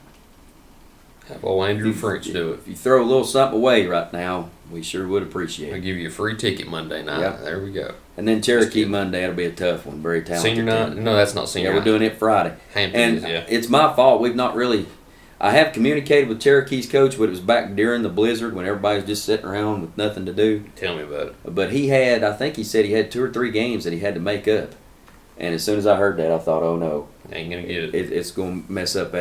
Have old Andrew French do it. If you throw a little something away right now, we sure would appreciate it. I'll give you a free ticket Monday night. Yep. There we go. And then Cherokee Monday, that'll be a tough one. Very talented. Senior night? No, that's not senior night. Yeah, we're doing it Friday. Hampton and is, yeah. It's my fault. We've not really... I have communicated with Cherokee's coach, but it was back during the blizzard when everybody was just sitting around with nothing to do. Tell me about it. But he had, I think he said he had 2 or 3 games that he had to make up. And as soon as I heard that, I thought, oh no. Ain't going to get it. It's going to mess up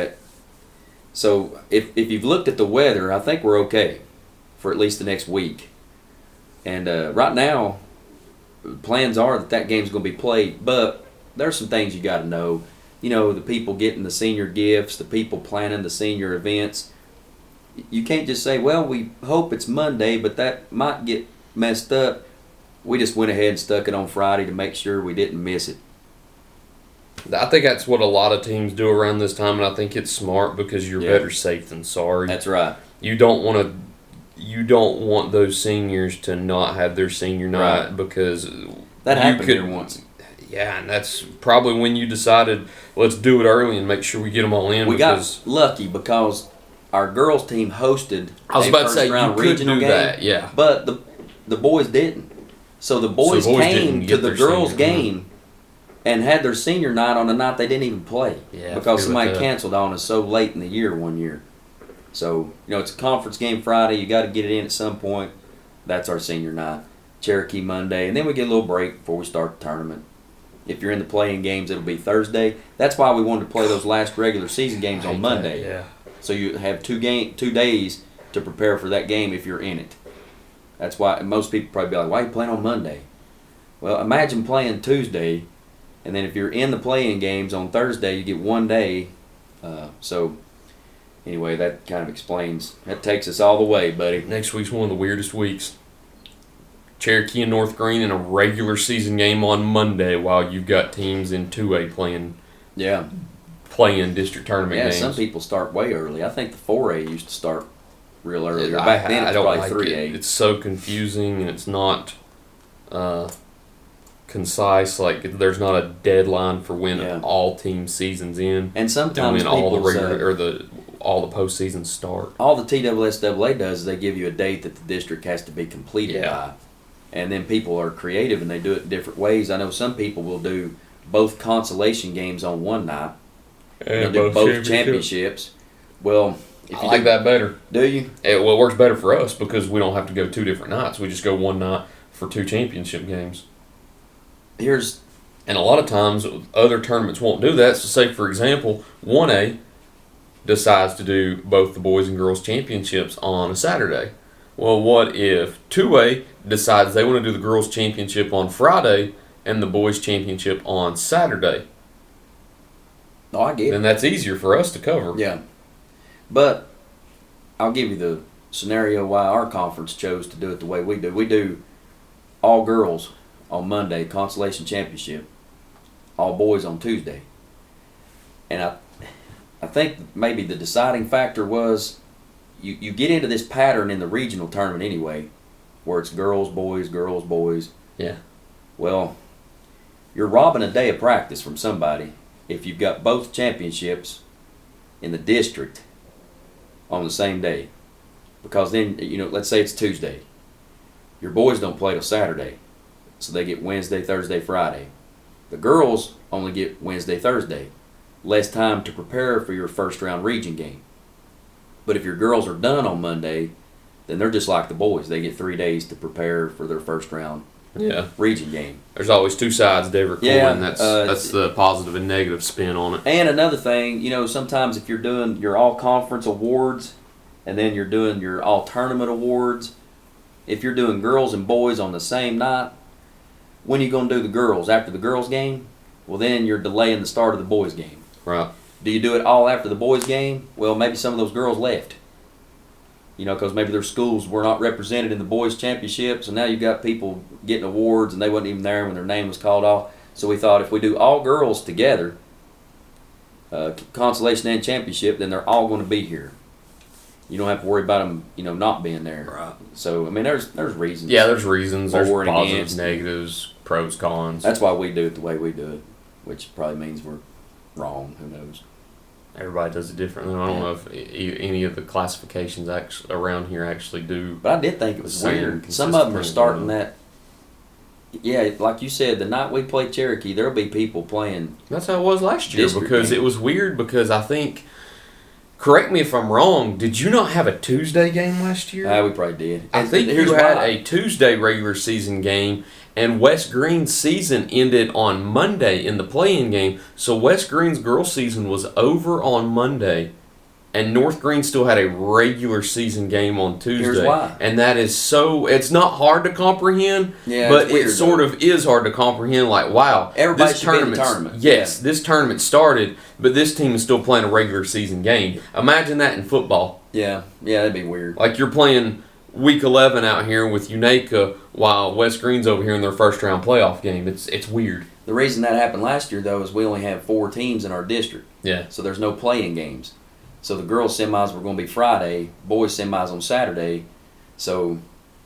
So if you've looked at the weather, I think we're okay for at least the next week. And right now, plans are that game's going to be played, but there's some things you got to know. You know, the people getting the senior gifts, the people planning the senior events. You can't just say, well, we hope it's Monday, but that might get messed up. We just went ahead and stuck it on Friday to make sure we didn't miss it. I think that's what a lot of teams do around this time, and I think it's smart because you're better safe than sorry. That's right. You don't want those seniors to not have their senior night because that happened here once. Yeah, and that's probably when you decided, let's do it early and make sure we get them all in. We got lucky because our girls team hosted a first-round regional game. That, yeah. But the boys didn't. So the boys came to the girls' game and had their senior night on a night they didn't even play because somebody canceled on us so late in the year one year. So, it's a conference game Friday. You got to get it in at some point. That's our senior night. Cherokee Monday. And then we get a little break before we start the tournament. If you're in the playing games, it'll be Thursday. That's why we wanted to play those last regular season games on Monday. Yeah. So you have 2 days to prepare for that game if you're in it. That's why most people probably be like, why are you playing on Monday? Well, imagine playing Tuesday, and then if you're in the playing games on Thursday, you get 1 day. So anyway, that kind of explains. That takes us all the way, buddy. Next week's one of the weirdest weeks. Cherokee and North Greene in a regular season game on Monday while you've got teams in 2A playing district tournament games. Yeah, some people start way early. I think the 4A used to start real early. Back then, it's probably 3A. It's so confusing, and it's not concise. Like, there's not a deadline for when all team seasons end. And sometimes when all the regular all the postseasons start. All the TSSAA does is they give you a date that the district has to be completed by. And then people are creative and they do it different ways. I know some people will do both consolation games on one night. And do both championships. Well, I like that better. Do you? It works better for us because we don't have to go 2 different nights. We just go one night for 2 championship games. And a lot of times other tournaments won't do that. So say, for example, 1A decides to do both the boys and girls championships on a Saturday. Well, what if 2A decides they want to do the girls championship on Friday and the boys championship on Saturday? Oh, I get it. Then that's easier for us to cover. Yeah. But I'll give you the scenario why our conference chose to do it the way we do. We do all girls on Monday, consolation championship, all boys on Tuesday. And I think maybe the deciding factor was you get into this pattern in the regional tournament anyway, where it's girls, boys, girls, boys. Yeah. Well, you're robbing a day of practice from somebody if you've got both championships in the district on the same day. Because then, let's say it's Tuesday. Your boys don't play till Saturday, so they get Wednesday, Thursday, Friday. The girls only get Wednesday, Thursday. Less time to prepare for your first round region game. But if your girls are done on Monday, then they're just like the boys. They get 3 days to prepare for their first round region game. There's always 2 sides to every coin. Yeah, that's the positive and negative spin on it. And another thing, sometimes if you're doing your all-conference awards and then you're doing your all-tournament awards, if you're doing girls and boys on the same night, when are you going to do the girls? After the girls' game? Well, then you're delaying the start of the boys' game. Right. Do you do it all after the boys' game? Well, maybe some of those girls left. Because maybe their schools were not represented in the boys' championships, and now you've got people getting awards, and they wasn't even there when their name was called off. So we thought if we do all girls together, consolation and championship, then they're all going to be here. You don't have to worry about them, not being there. Right. So, there's reasons. Yeah, there's reasons. There's for and positives, against. negatives, pros, cons. That's why we do it the way we do it, which probably means we're wrong. Who knows? Everybody does it differently. I don't know if any of the classifications around here actually do. But I did think it was weird. Some of them are starting that. Yeah, like you said, the night we play Cherokee, there'll be people playing. That's how it was last year because it was weird because I think, correct me if I'm wrong, did you not have a Tuesday game last year? We probably did. I think you had a Tuesday regular season game, and West Greene's season ended on Monday in the play-in game. So West Greene's girls' season was over on Monday, and North Greene still had a regular season game on Tuesday. Here's why. And that is it's not hard to comprehend, but it sort of is hard to comprehend. Like, wow, everybody should be in the tournament. Yes, this tournament started, but this team is still playing a regular season game. Imagine that in football. Yeah, that'd be weird. Like you're playing Week 11 out here with Unaka while West Greene's over here in their first round playoff game. It's weird. The reason that happened last year, though, is we only have 4 teams in our district. Yeah. So there's no play-in games. So the girls' semis were going to be Friday, boys' semis on Saturday. So,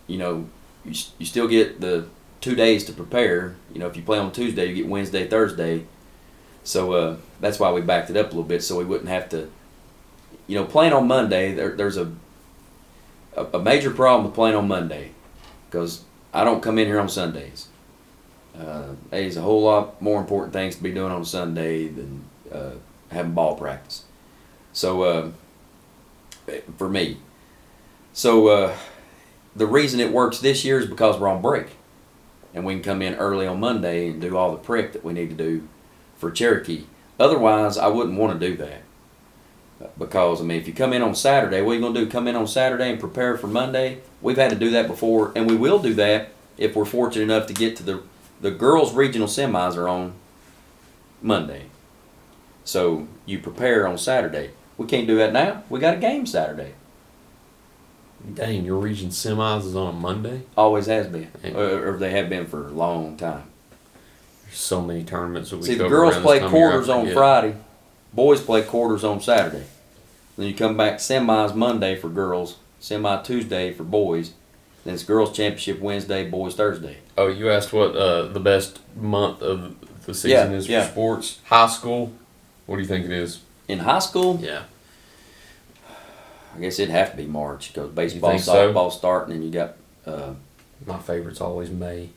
you still get the 2 days to prepare. If you play on Tuesday, you get Wednesday, Thursday. So that's why we backed it up a little bit so we wouldn't have to, playing on Monday, there's a major problem with playing on Monday because I don't come in here on Sundays. There's a whole lot more important things to be doing on Sunday than having ball practice. So, for me. So, the reason it works this year is because we're on break. And we can come in early on Monday and do all the prep that we need to do for Cherokee. Otherwise, I wouldn't want to do that. Because, if you come in on Saturday, what are you going to do? Come in on Saturday and prepare for Monday? We've had to do that before, and we will do that if we're fortunate enough to get to the girls' regional semis are on Monday. So, you prepare on Saturday. We can't do that now. We got a game Saturday. Dang, your region semis is on a Monday? Always has been. Or they have been for a long time. There's so many tournaments that we See, the girls play quarters on Friday. Boys play quarters on Saturday. Then you come back semis Monday for girls, semi Tuesday for boys. Then it's girls championship Wednesday, boys Thursday. Oh, you asked what the best month of the season is for sports? High school? What do you think it is? In high school? Yeah. I guess it'd have to be March because baseball, softball starting, and you got my favorite's always May.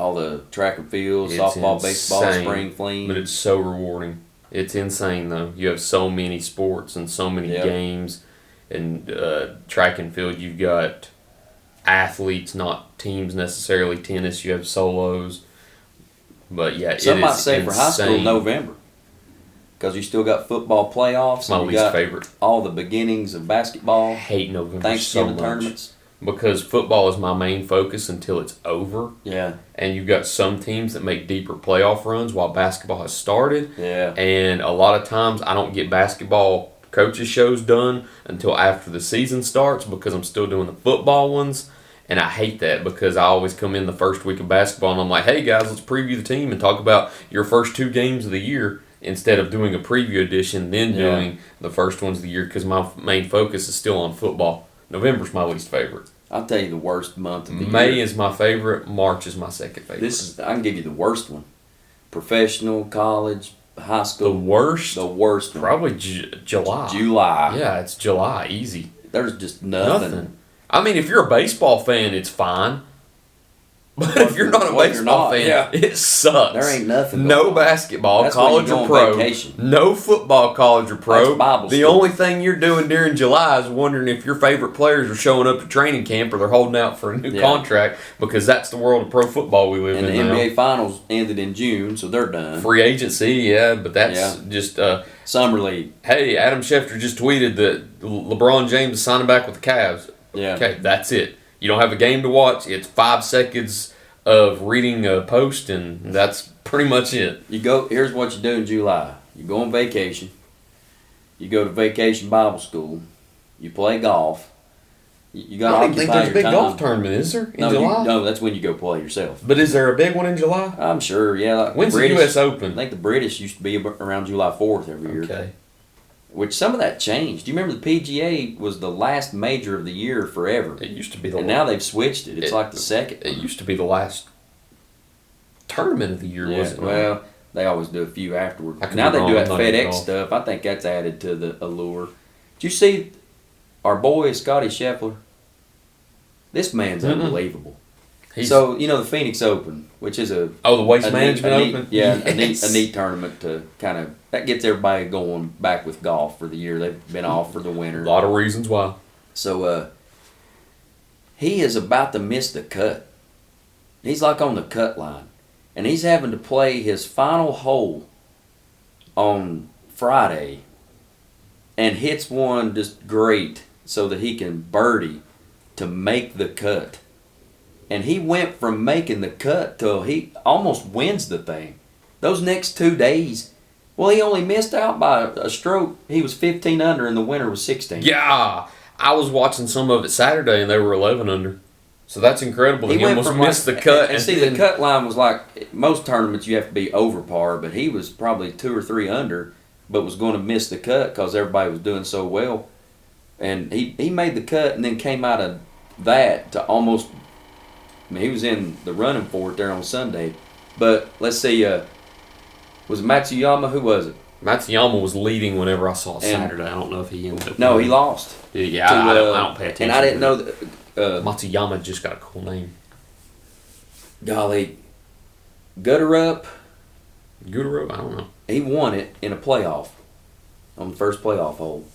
All the track and field, It's softball, insane, baseball, spring fling. But it's so rewarding. It's insane though. You have so many sports and so many games, and track and field. You've got athletes, not teams necessarily. Tennis, you have solos. But yeah, some might say insane. for high school November. Because you still got football playoffs. My least favorite. All the beginnings of basketball. I hate November Thanksgiving so much. tournaments. Because football is my main focus until it's over. Yeah. And you've got some teams that make deeper playoff runs while basketball has started. Yeah. And a lot of times I don't get basketball coaches shows done until after the season starts because I'm still doing the football ones. And I hate that because I always come in the first week of basketball and I'm like, hey guys, let's preview the team and talk about your first 2 games of the year. Instead of doing a preview edition, then doing the first ones of the year, because my main focus is still on football. November's my least favorite. I'll tell you the worst month of the year. May is my favorite. March is my second favorite. I can give you the worst one. Professional, college, high school. The worst? The worst one. Probably July. July. Yeah, it's July. Easy. There's just nothing. I mean, if you're a baseball fan, it's fine. But if you're not a baseball fan, it sucks. There ain't nothing. No basketball, college or pro. No football, college or pro. The only thing you're doing during July is wondering if your favorite players are showing up to training camp or they're holding out for a new contract, because that's the world of pro football we live in now. now. And the NBA Finals ended in June, so they're done. Free agency, but that's just... Summer League. Hey, Adam Schefter just tweeted that LeBron James is signing back with the Cavs. Yeah. Okay, that's it. You don't have a game to watch. It's 5 seconds of reading a post, and that's pretty much it. Here's what you do in July. You go on vacation. You go to vacation Bible school. You play golf. You got to I don't think there's a big golf tournament, is there, in July? No, that's when you go play yourself. But is there a big one in July? I'm sure, yeah. Like when's the U.S. Open? I think the British used to be around July 4th every year. Okay. Which some of that changed. Do you remember the PGA was the last major of the year forever? It used to be the and now they've switched it. It's like the second. It used to be the last tournament of the year, wasn't it? Well, they always do a few afterwards. Now they do that FedEx stuff. I think that's added to the allure. Did you see our boy Scotty Scheffler? This man's unbelievable. So, the Phoenix Open, which is the Waste Management Open? Yeah, yes. a neat tournament to kind of, that gets everybody going back with golf for the year. They've been off for the winter. A lot of reasons why. So, he is about to miss the cut. He's like on the cut line. And he's having to play his final hole on Friday and hits one just great so that he can birdie to make the cut. And he went from making the cut till he almost wins the thing. Those next 2 days, well, he only missed out by a stroke. He was 15 under and the winner was 16. Yeah, I was watching some of it Saturday and they were 11 under. So that's incredible. He almost missed the cut. And see, the cut line was like, most tournaments you have to be over par, but he was probably 2 or 3 under, but was going to miss the cut because everybody was doing so well. And he made the cut and then came out of that to almost, I mean, he was in the running for it there on Sunday. But let's see, was it Matsuyama? Who was it? Matsuyama was leading whenever I saw it Saturday. I don't know if he ended up. No, he lost. Yeah, I don't pay attention. And I didn't know that. Matsuyama just got a cool name. Golly, Guterup. I don't know. He won it in a playoff on the first playoff hole.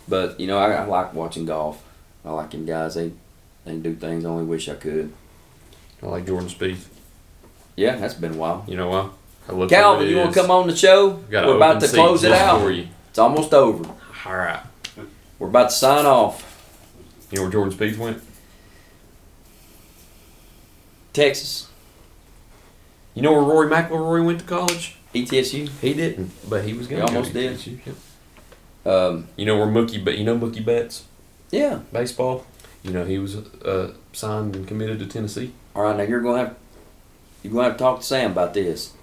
But, you know, I like watching golf. I like them guys. They do things I only wish I could. I like Jordan Spieth. Yeah, that's been a while. You know what? Calvin, you want to come on the show? We're about to close it out. It's almost over. All right. We're about to sign off. You know where Jordan Spieth went? Texas. You know where Rory McIlroy went to college? ETSU. He didn't, but he was going to. He almost did. ETSU, yeah. You know where Mookie Betts? Yeah. Baseball. You know he was signed and committed to Tennessee. All right, now you're going to have to talk to Sam about this.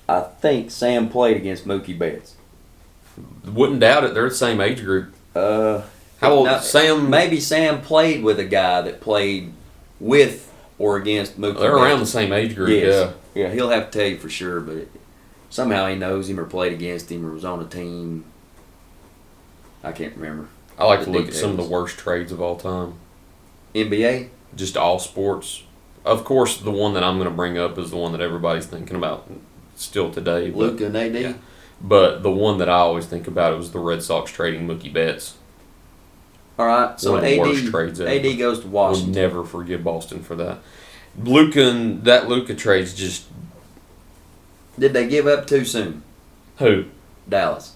I think Sam played against Mookie Betts. Wouldn't doubt it. They're the same age group. How old Sam? Maybe Sam played with a guy that played with or against Mookie They're Betts. around the same age group, yes. Yeah, he'll have to tell you for sure, but somehow he knows him or played against him or was on a team. I can't remember. I like to look at some of the worst trades of all time. NBA? Just all sports. Of course, the one that I'm going to bring up is the one that everybody's thinking about still today. Luka and AD? Yeah. But the one that I always think about was the Red Sox trading Mookie Betts. All right, so AD goes to Washington. We'll never forgive Boston for that. Luka trade's just... Did they give up too soon? Who? Dallas.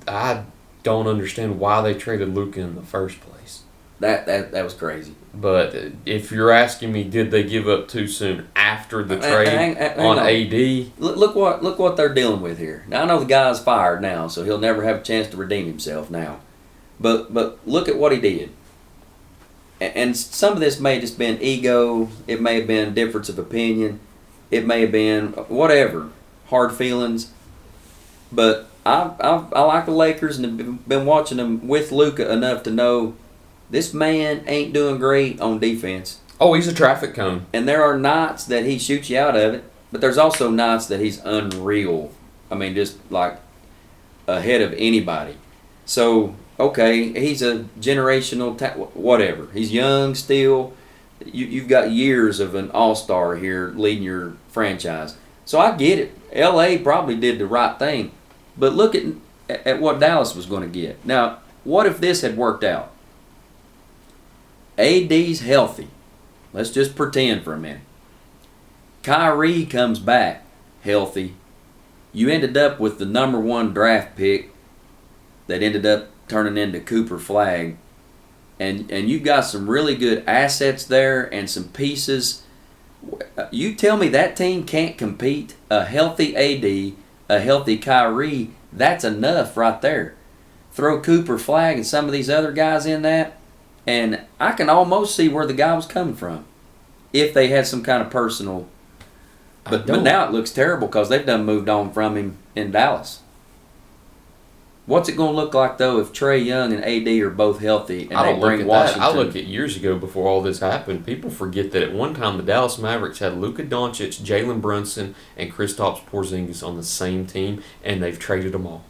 I don't understand why they traded Luka in the first place. That was crazy. But if you're asking me, did they give up too soon after the trade hang on AD? Look what they're dealing with here. Now I know the guy's fired now, so he'll never have a chance to redeem himself now. But look at what he did. And some of this may have just been ego. It may have been difference of opinion. It may have been whatever, hard feelings. But I like the Lakers and have been watching them with Luka enough to know this man ain't doing great on defense. Oh, he's a traffic cone. And there are nights that he shoots you out of it, but there's also nights that he's unreal. I mean, just like ahead of anybody. So, okay, he's a generational whatever. He's young still. You've got years of an all-star here leading your franchise. So I get it. L.A. probably did the right thing. But look at what Dallas was going to get. Now, what if this had worked out? AD's healthy. Let's just pretend for a minute. Kyrie comes back healthy. You ended up with the number 1 draft pick that ended up turning into Cooper Flagg. And you've got some really good assets there and some pieces. You tell me that team can't compete. A healthy AD, a healthy Kyrie, that's enough right there. Throw Cooper Flagg and some of these other guys in that, and I can almost see where the guy was coming from if they had some kind of personal. But now it looks terrible because they've done moved on from him in Dallas. What's it going to look like, though, if Trae Young and AD are both healthy and they bring Washington? I look at years ago before all this happened. People forget that at one time the Dallas Mavericks had Luka Doncic, Jalen Brunson, and Kristaps Porzingis on the same team, and they've traded them all.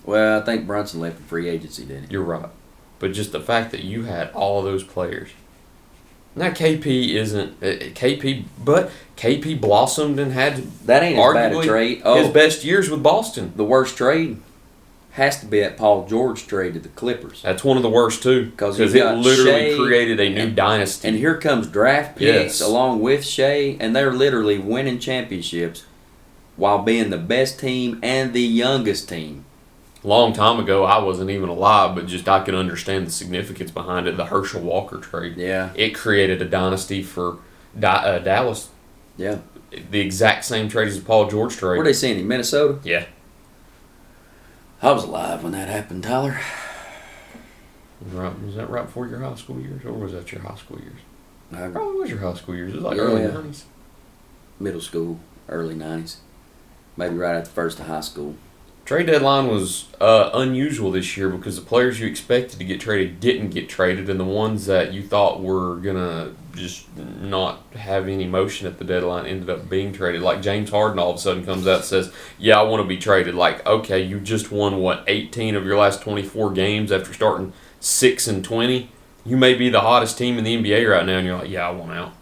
Well, I think Brunson left in free agency, didn't he? You're right. But just the fact that you had all of those players. Now, KP isn't KP, but KP blossomed and had that ain't as bad a trade. His best years with Boston. The worst trade has to be that Paul George trade to the Clippers. That's one of the worst too, because it literally created a new dynasty. And here comes draft picks along with Shea, and they're literally winning championships. while being the best team and the youngest team. Long time ago, I wasn't even alive, but just I can understand the significance behind it. The Herschel Walker trade. Yeah. It created a dynasty for Dallas. Yeah. The exact same trade as the Paul George trade. Where they send him? Minnesota? Yeah. I was alive when that happened, Tyler. Was that right before your high school years, or was that your high school years? I, Probably was your high school years. It was like Yeah. early 90s. Middle school, early 90s. Maybe right at the first of high school. Trade deadline was unusual this year because the players you expected to get traded didn't get traded, and the ones that you thought were going to just not have any motion at the deadline ended up being traded. Like James Harden all of a sudden comes out and says, yeah, I want to be traded. Like, okay, you just won, 18 of your last 24 games after starting 6-20? You may be the hottest team in the NBA right now, and you're like, yeah, I want out.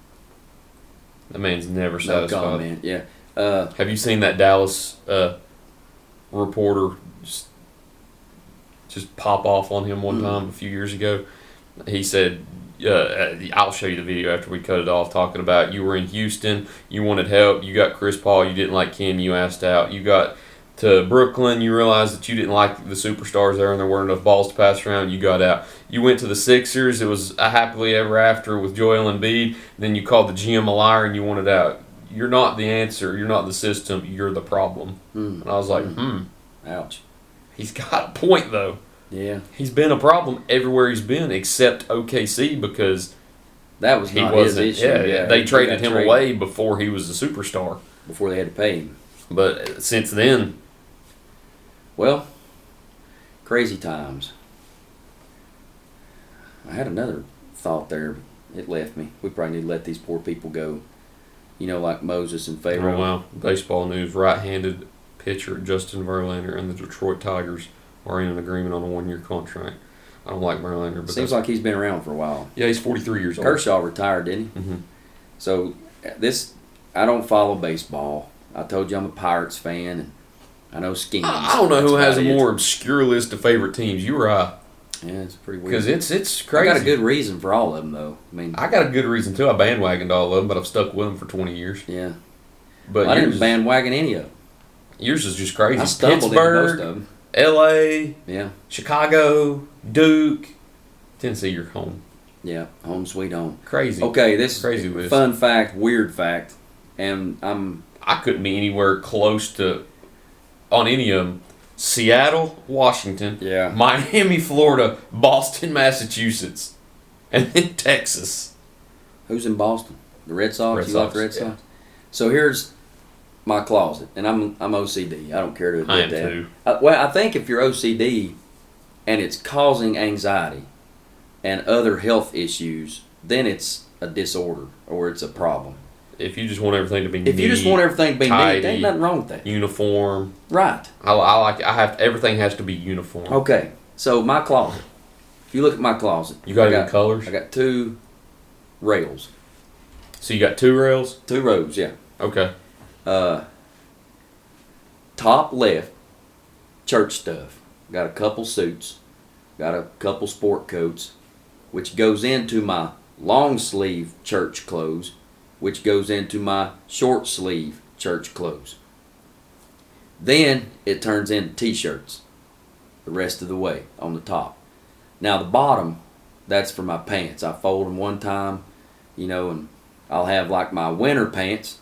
That man's never satisfied. No comment, yeah. Have you seen that Dallas reporter just pop off on him one time a few years ago? He said, I'll show you the video after we cut it off, talking about you were in Houston, you wanted help, you got Chris Paul, you didn't like Ken, you asked out. You got to Brooklyn, you realized that you didn't like the superstars there and there weren't enough balls to pass around, you got out. You went to the Sixers, it was a happily ever after with Joel Embiid, then you called the GM a liar and you wanted out. You're not the answer, you're not the system, you're the problem. And I was like, Ouch. He's got a point, though. Yeah. He's been a problem everywhere he's been except OKC because that was not his issue. Yeah, they traded him away before he was a superstar. Before they had to pay him. But since then... Well, crazy times. I had another thought there. It left me. We probably need to let these poor people go. You know, like Moses and Pharaoh. Oh, wow. Baseball news. Right-handed pitcher Justin Verlander and the Detroit Tigers are in an agreement on a 1-year contract. I don't like Verlander. But seems like he's been around for a while. Yeah, he's 43 years old. Kershaw retired, didn't he? Mm-hmm. So, I don't follow baseball. I told you I'm a Pirates fan, and I know Skins. I don't know who has a more obscure list of favorite teams, you or I. Yeah, it's pretty weird. Because it's crazy. I got a good reason for all of them, though. I got a good reason, too. I bandwagoned all of them, but I've stuck with them for 20 years. Yeah. But I didn't bandwagon any of them. Yours is just crazy. I stumbled into most of them. L.A., yeah, Chicago, Duke, Tennessee, you're home. Yeah, home sweet home. Crazy. Okay, this crazy list. Fun fact, weird fact, and I couldn't be anywhere close to on any of them. Seattle, Washington, yeah, Miami, Florida, Boston, Massachusetts, and then Texas. Who's in Boston? The Red Sox. Red you Sox, like the Red Sox? yeah. So here's my closet, and I'm OCD. I don't care to admit I am that. too. Well, I think if you're OCD and it's causing anxiety and other health issues, then it's a disorder or it's a problem. If you just want everything to be if you just want everything to be tidy, neat, there ain't nothing wrong with that. Uniform. Right. Everything has to be uniform. Okay. So my closet. If you look at my closet, you got any colors? I got 2 rails. So you got 2 rails? 2 rows, yeah. Okay. Top left, church stuff. Got a couple suits. Got a couple sport coats, which goes into my long sleeve church clothes, which goes into my short sleeve church clothes. Then it turns into t-shirts the rest of the way on the top. Now the bottom, that's for my pants. I fold them one time, and I'll have like my winter pants,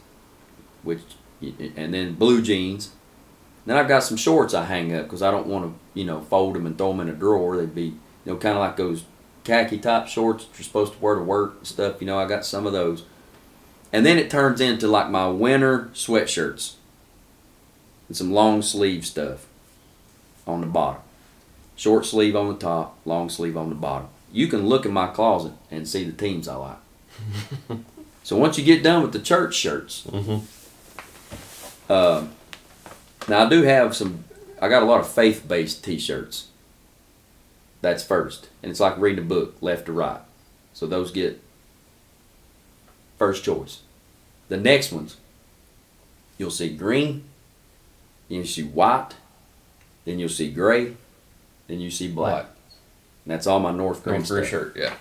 and then blue jeans. Then I've got some shorts I hang up because I don't want to, fold them and throw them in a drawer. They'd be, kind of like those khaki type shorts that you're supposed to wear to work and stuff. I got some of those. And then it turns into like my winter sweatshirts and some long sleeve stuff on the bottom. Short sleeve on the top, long sleeve on the bottom. You can look in my closet and see the teams I like. So once you get done with the church shirts, now I do have I got a lot of faith-based t-shirts. That's first. And it's like reading a book, left to right. So those get first choice. The next ones, you'll see green, then you'll see white, then you'll see gray, then you see black. And that's all my North Greene stuff. Shirt, yeah.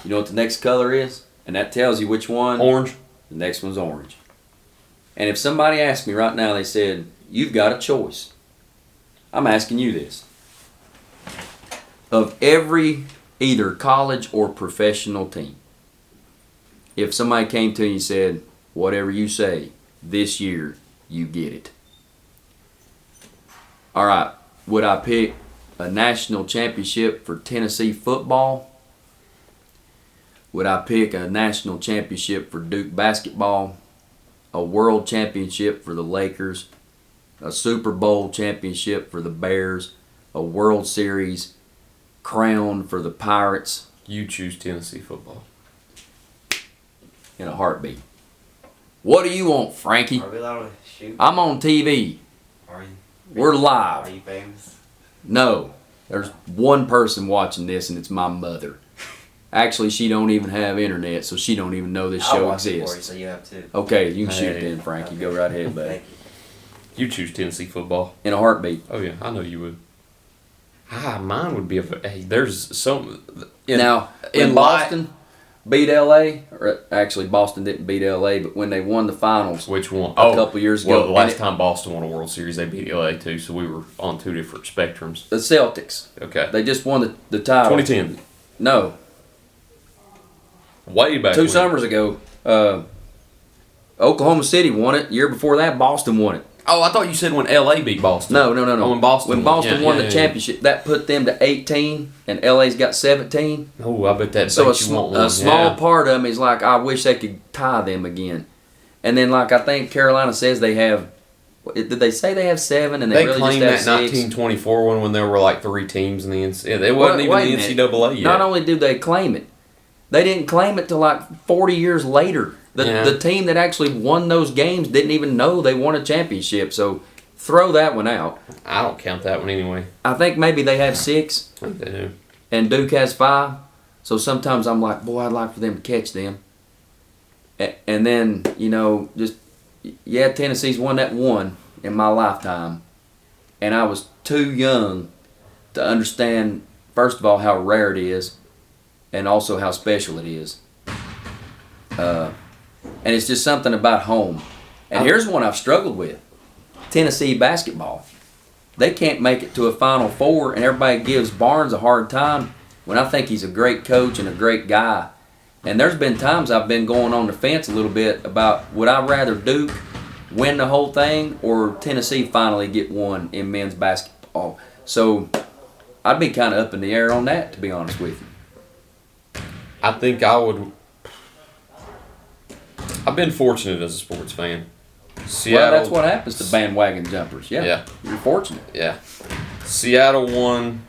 You know what the next color is? And that tells you which one. Orange. The next one's orange. And if somebody asked me right now, they said, you've got a choice. I'm asking you this. Of every either college or professional team, if somebody came to you and said, whatever you say, this year, you get it. All right, would I pick a national championship for Tennessee football? Would I pick a national championship for Duke basketball? A world championship for the Lakers? A Super Bowl championship for the Bears? A World Series crown for the Pirates? You choose Tennessee football. In a heartbeat. What do you want, Frankie? Are we allowed to shoot? I'm on TV. Are you? We're live. Are you famous? No. There's one person watching this, and it's my mother. Actually, she don't even have internet, so she don't even know this I'll show watch it for exists. you, so you have to. Okay, you can shoot Hey. then, Frankie. Go right ahead, buddy. Thank you. You choose Tennessee football. In a heartbeat. Oh yeah, I know you would. Mine would be hey, there's some Now, in Boston beat LA, or actually Boston didn't beat LA, but when they won the finals, Which one? A couple years ago. Well, the last and time Boston won a World Series, they beat LA too, so we were on two different spectrums. the Celtics, Okay. they just won the title. 2010. No, Way back. two when. summers ago. Oklahoma City won it. Year before that, Boston won it. Oh, I thought you said when LA beat Boston. No. Oh, when Boston When won. Boston Yeah, won yeah, the yeah. championship, that put them to 18, and LA's got 17. Oh, I bet that So a, makes you want one. a small Yeah. part of them is like, I wish they could tie them again. And then, like, I think Carolina says they have. Did they say they have 7? And They really claimed just that have 6? 1924 one when there were like 3 teams in the NCAA. It wasn't even Wait a the minute. NCAA yet. Not only did they claim it, they didn't claim it till like 40 years later. The team that actually won those games didn't even know they won a championship. So throw that one out. I don't count that one anyway. I think maybe they have 6, I think they do. and Duke has 5. So sometimes I'm like, boy, I'd like for them to catch them. And then, Tennessee's won that one in my lifetime. And I was too young to understand, first of all, how rare it is, and also how special it is. And it's just something about home. And here's one I've struggled with. Tennessee basketball. They can't make it to a Final Four, and everybody gives Barnes a hard time when I think he's a great coach and a great guy. And there's been times I've been going on the fence a little bit about, would I rather Duke win the whole thing or Tennessee finally get one in men's basketball? So I'd be kind of up in the air on that, to be honest with you. I think I would. I've been fortunate as a sports fan. Seattle, Well, that's what happens to bandwagon jumpers. Yeah. You're fortunate. Yeah. Seattle won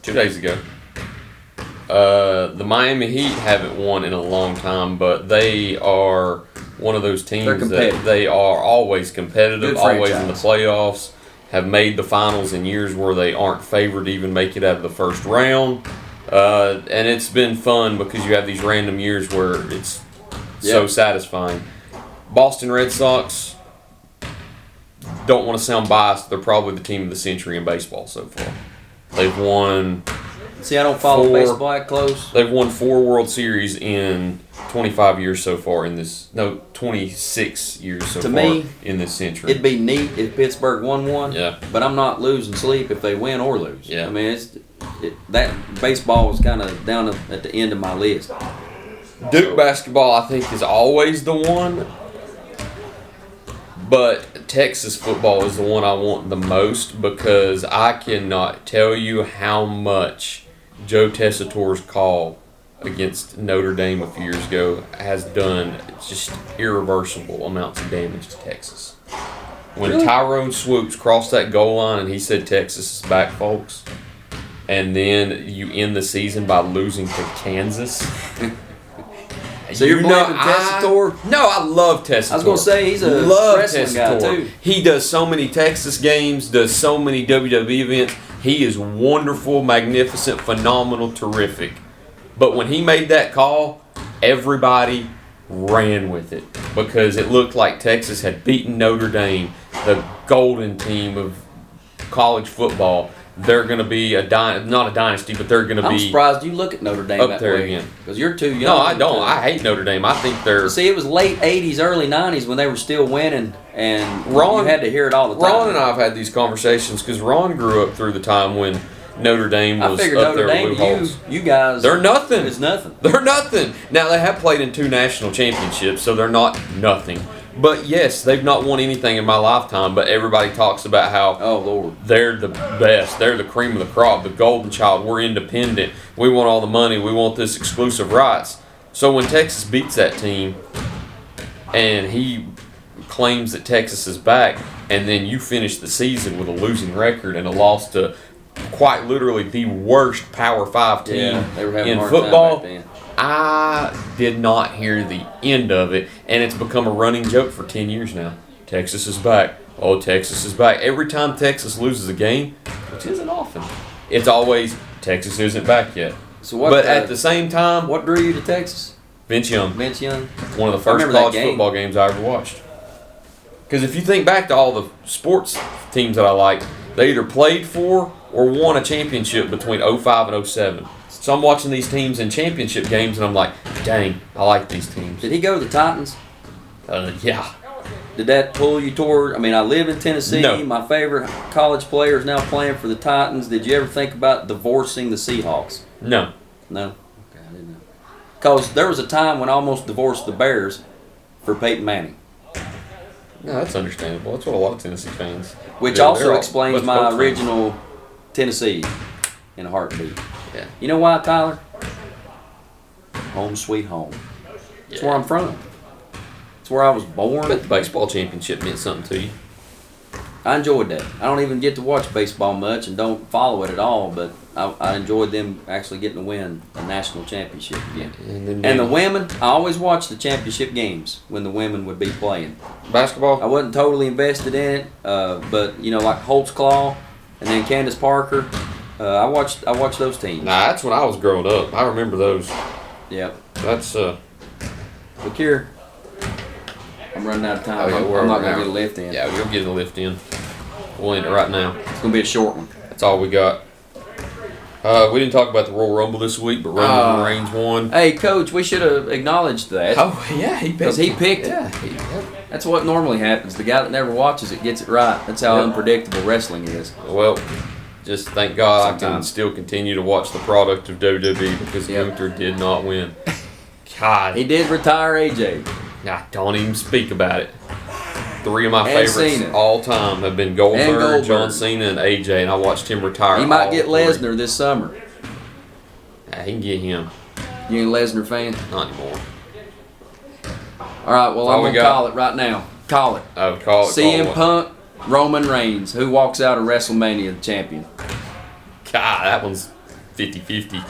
2 days ago. The Miami Heat haven't won in a long time, but they are one of those teams They're competitive. that they are always competitive, Good always in the franchise. playoffs, have made the finals in years where they aren't favored to even make it out of the first round. And it's been fun because you have these random years where it's so Yep. satisfying. Boston Red Sox, don't want to sound biased, they're probably the team of the century in baseball so far. They've won See, I don't follow 4 baseball that close. They've won 4 World Series in 25 years so far 26 years so To far me, in this century. It'd be neat if Pittsburgh won one. Yeah. But I'm not losing sleep if they win or lose. Yeah. I mean, that baseball was kind of down at the end of my list. Duke basketball, I think, is always the one. But Texas football is the one I want the most because I cannot tell you how much Joe Tessitore's call against Notre Dame a few years ago has done just irreversible amounts of damage to Texas. When Really? Tyrone Swoops crossed that goal line and he said Texas is back, folks, and then you end the season by losing to Kansas. So you're blaming Tessitore? No, I love Tessitore. I was gonna say, he's a love wrestling guy, too. He does so many Texas games, does so many WWE events. He is wonderful, magnificent, phenomenal, terrific. But when he made that call, everybody ran with it because it looked like Texas had beaten Notre Dame, the golden team of college football, they're going to be not a dynasty, but they're going to I'm be surprised you look at Notre Dame up that there way, again. because you're too young. No, I don't. I hate Notre Dame. I think they're. See, it was late '80s, early '90s when they were still winning, and Ron, you had to hear it all the time. Ron and I have had these conversations because Ron grew up through the time when Notre Dame was I figured up Notre there Dame, with Blue Holes. you guys, They're nothing. It's nothing. They're nothing. Now, they have played in 2 national championships, so they're not nothing. But, yes, they've not won anything in my lifetime, but everybody talks about how Oh, Lord. they're the best. They're the cream of the crop, the golden child. We're independent. We want all the money. We want this exclusive rights. So when Texas beats that team and he claims that Texas is back, and then you finish the season with a losing record and a loss to quite literally the worst Power 5 team Yeah, they were having a in hard time football, back then. I did not hear the end of it, and it's become a running joke for 10 years now. Texas is back. Oh, Texas is back. Every time Texas loses a game, which isn't often, it's always Texas isn't back yet. So what? But at the same time, what drew you to Texas? Vince Young, Vince Young. one of the I first remember that college game. football games I ever watched. Because if you think back to all the sports teams that I like, they either played for or won a championship between 05 and 07. So I'm watching these teams in championship games, and I'm like, dang, I like these teams. Did he go to the Titans? Yeah. Did that pull you toward? I mean, I live in Tennessee. No. My favorite college player is now playing for the Titans. Did you ever think about divorcing the Seahawks? No. No. Okay, I didn't know. Because there was a time when I almost divorced the Bears for Peyton Manning. No, that's understandable. That's what a lot of Tennessee fans. Which do. also They're all explains West my Coast fans. original Tennessee in a heartbeat. Yeah. You know why, Tyler? Home sweet home. That's Yeah. where I'm from. It's where I was born. But the baseball championship meant something to you. I enjoyed that. I don't even get to watch baseball much and don't follow it at all, but I enjoyed them actually getting to win a national championship again. And the women, I always watched the championship games when the women would be playing. Basketball? I wasn't totally invested in it, but you know, like Holtzclaw and then Candace Parker, I watched those teams. Nah, that's when I was growing up. I remember those. Yep. That's Look here. I'm running out of time. Oh, yeah, we're I'm not over going now. to get a lift in. Yeah, you'll get a lift in. We'll end it right now. It's going to be a short one. That's all we got. We didn't talk about the Royal Rumble this week, but Roman Reigns won. Hey, Coach, we should have acknowledged that. Oh, yeah, he picked it. Because he picked it. Yeah. That's what normally happens. The guy that never watches it gets it right. That's how Yep. unpredictable wrestling is. Well, just thank God I can Sometimes. still continue to watch the product of WWE because Yep. Gunther did not win. God, He did retire AJ. I don't even speak about it. 3 of my And favorites Cena. all time have been Goldberg, Goldberg. John Cena, and AJ, and I watched him retire. He might all get 3. Lesnar this summer. Nah, he can get him. You ain't a Lesnar fan? Not anymore. All right, well, That's all I'm we going to got. call it right now. Call it. Oh, call it. CM call it. Punk, Roman Reigns. Who walks out of WrestleMania the champion? God, that one's 50-50.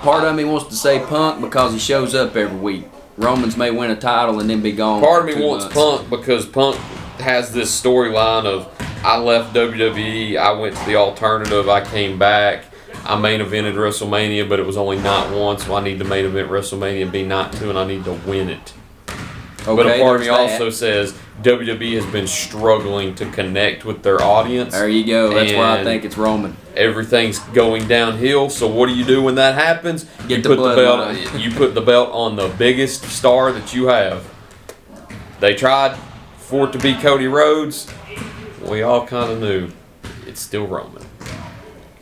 Part of me wants to say Punk because he shows up every week. Romans may win a title and then be gone. Part of for me 2 wants months. Punk because Punk has this storyline of I left WWE, I went to the alternative, I came back, I main evented WrestleMania, but it was only night 1, so I need to main event WrestleMania and be night 2, and I need to win it. Okay, But a part of me there's that. also says WWE has been struggling to connect with their audience. There you go. That's why I and think it's Roman. Everything's going downhill. So what do you do when that happens? Get you the put the belt. bloodline. You put the belt on the biggest star that you have. They tried for it to be Cody Rhodes. We all kind of knew it's still Roman.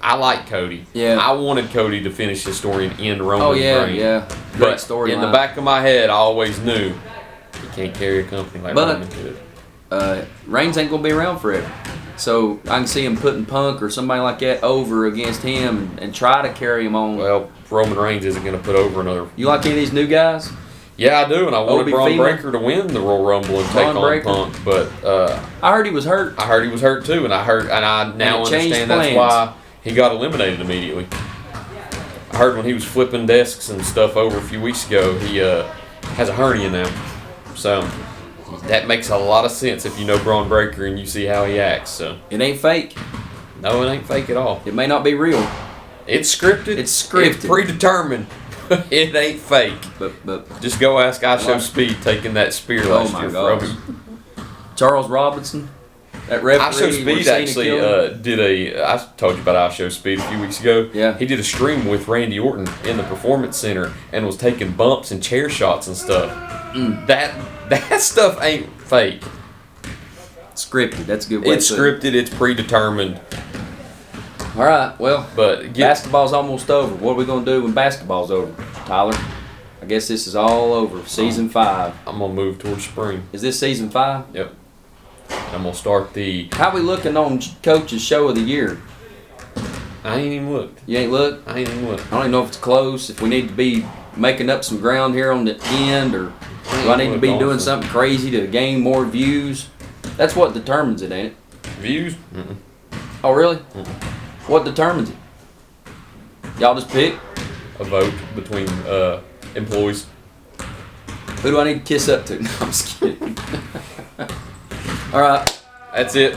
I like Cody. Yeah. I wanted Cody to finish his story and end Roman's Oh yeah, reign. yeah. Great But storyline. in the back of my head, I always knew you can't carry a company like But- Roman could. Reigns ain't gonna be around forever. So I can see him putting Punk or somebody like that over against him and try to carry him on. Well, Roman Reigns isn't going to put over another. You like any of these new guys? Yeah, I do, and I wanted Obi Braun Fema? Breaker to win the Royal Rumble and take Braun on Breaker? Punk, but I heard he was hurt. I heard he was hurt too, and I now it changed understand that's plans. why he got eliminated immediately. I heard when he was flipping desks and stuff over a few weeks ago, he has a hernia now, so that makes a lot of sense if you know Braun Breaker and you see how he acts. So It ain't fake. no, it ain't fake at all. It may not be real, It's scripted. It's scripted. It's predetermined. It ain't fake. but Just go ask I Show Speed taking that spear Oh last my year gosh. from him. Charles Robinson, That referee. I Show Speed actually I told you about I Show Speed a few weeks ago. Yeah. He did a stream with Randy Orton in the Performance Center and was taking bumps and chair shots and stuff. That stuff ain't fake. Scripted. That's a good way. It's scripted. It's predetermined. All right. Well, but basketball's almost over. What are we gonna do when basketball's over, Tyler? I guess this is all over. Season 5. I'm gonna move towards spring. Is this season 5? Yep. I'm gonna start the. How we looking on Coach's Show of the Year? I ain't even looked. You ain't looked? I ain't even looked. I don't even know if it's close. If we need to be making up some ground here on the end, or do I need to be doing something crazy to gain more views? That's what determines it, ain't it? Views? Oh, really? What determines it? Y'all just pick? A vote between employees. Who do I need to kiss up to? No, I'm just kidding. All right. That's it.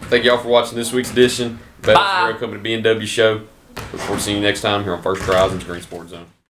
Thank y'all for watching this week's edition. Baileyton Company BNW show. Look forward to seeing you next time here on First Horizons Green Sports Zone.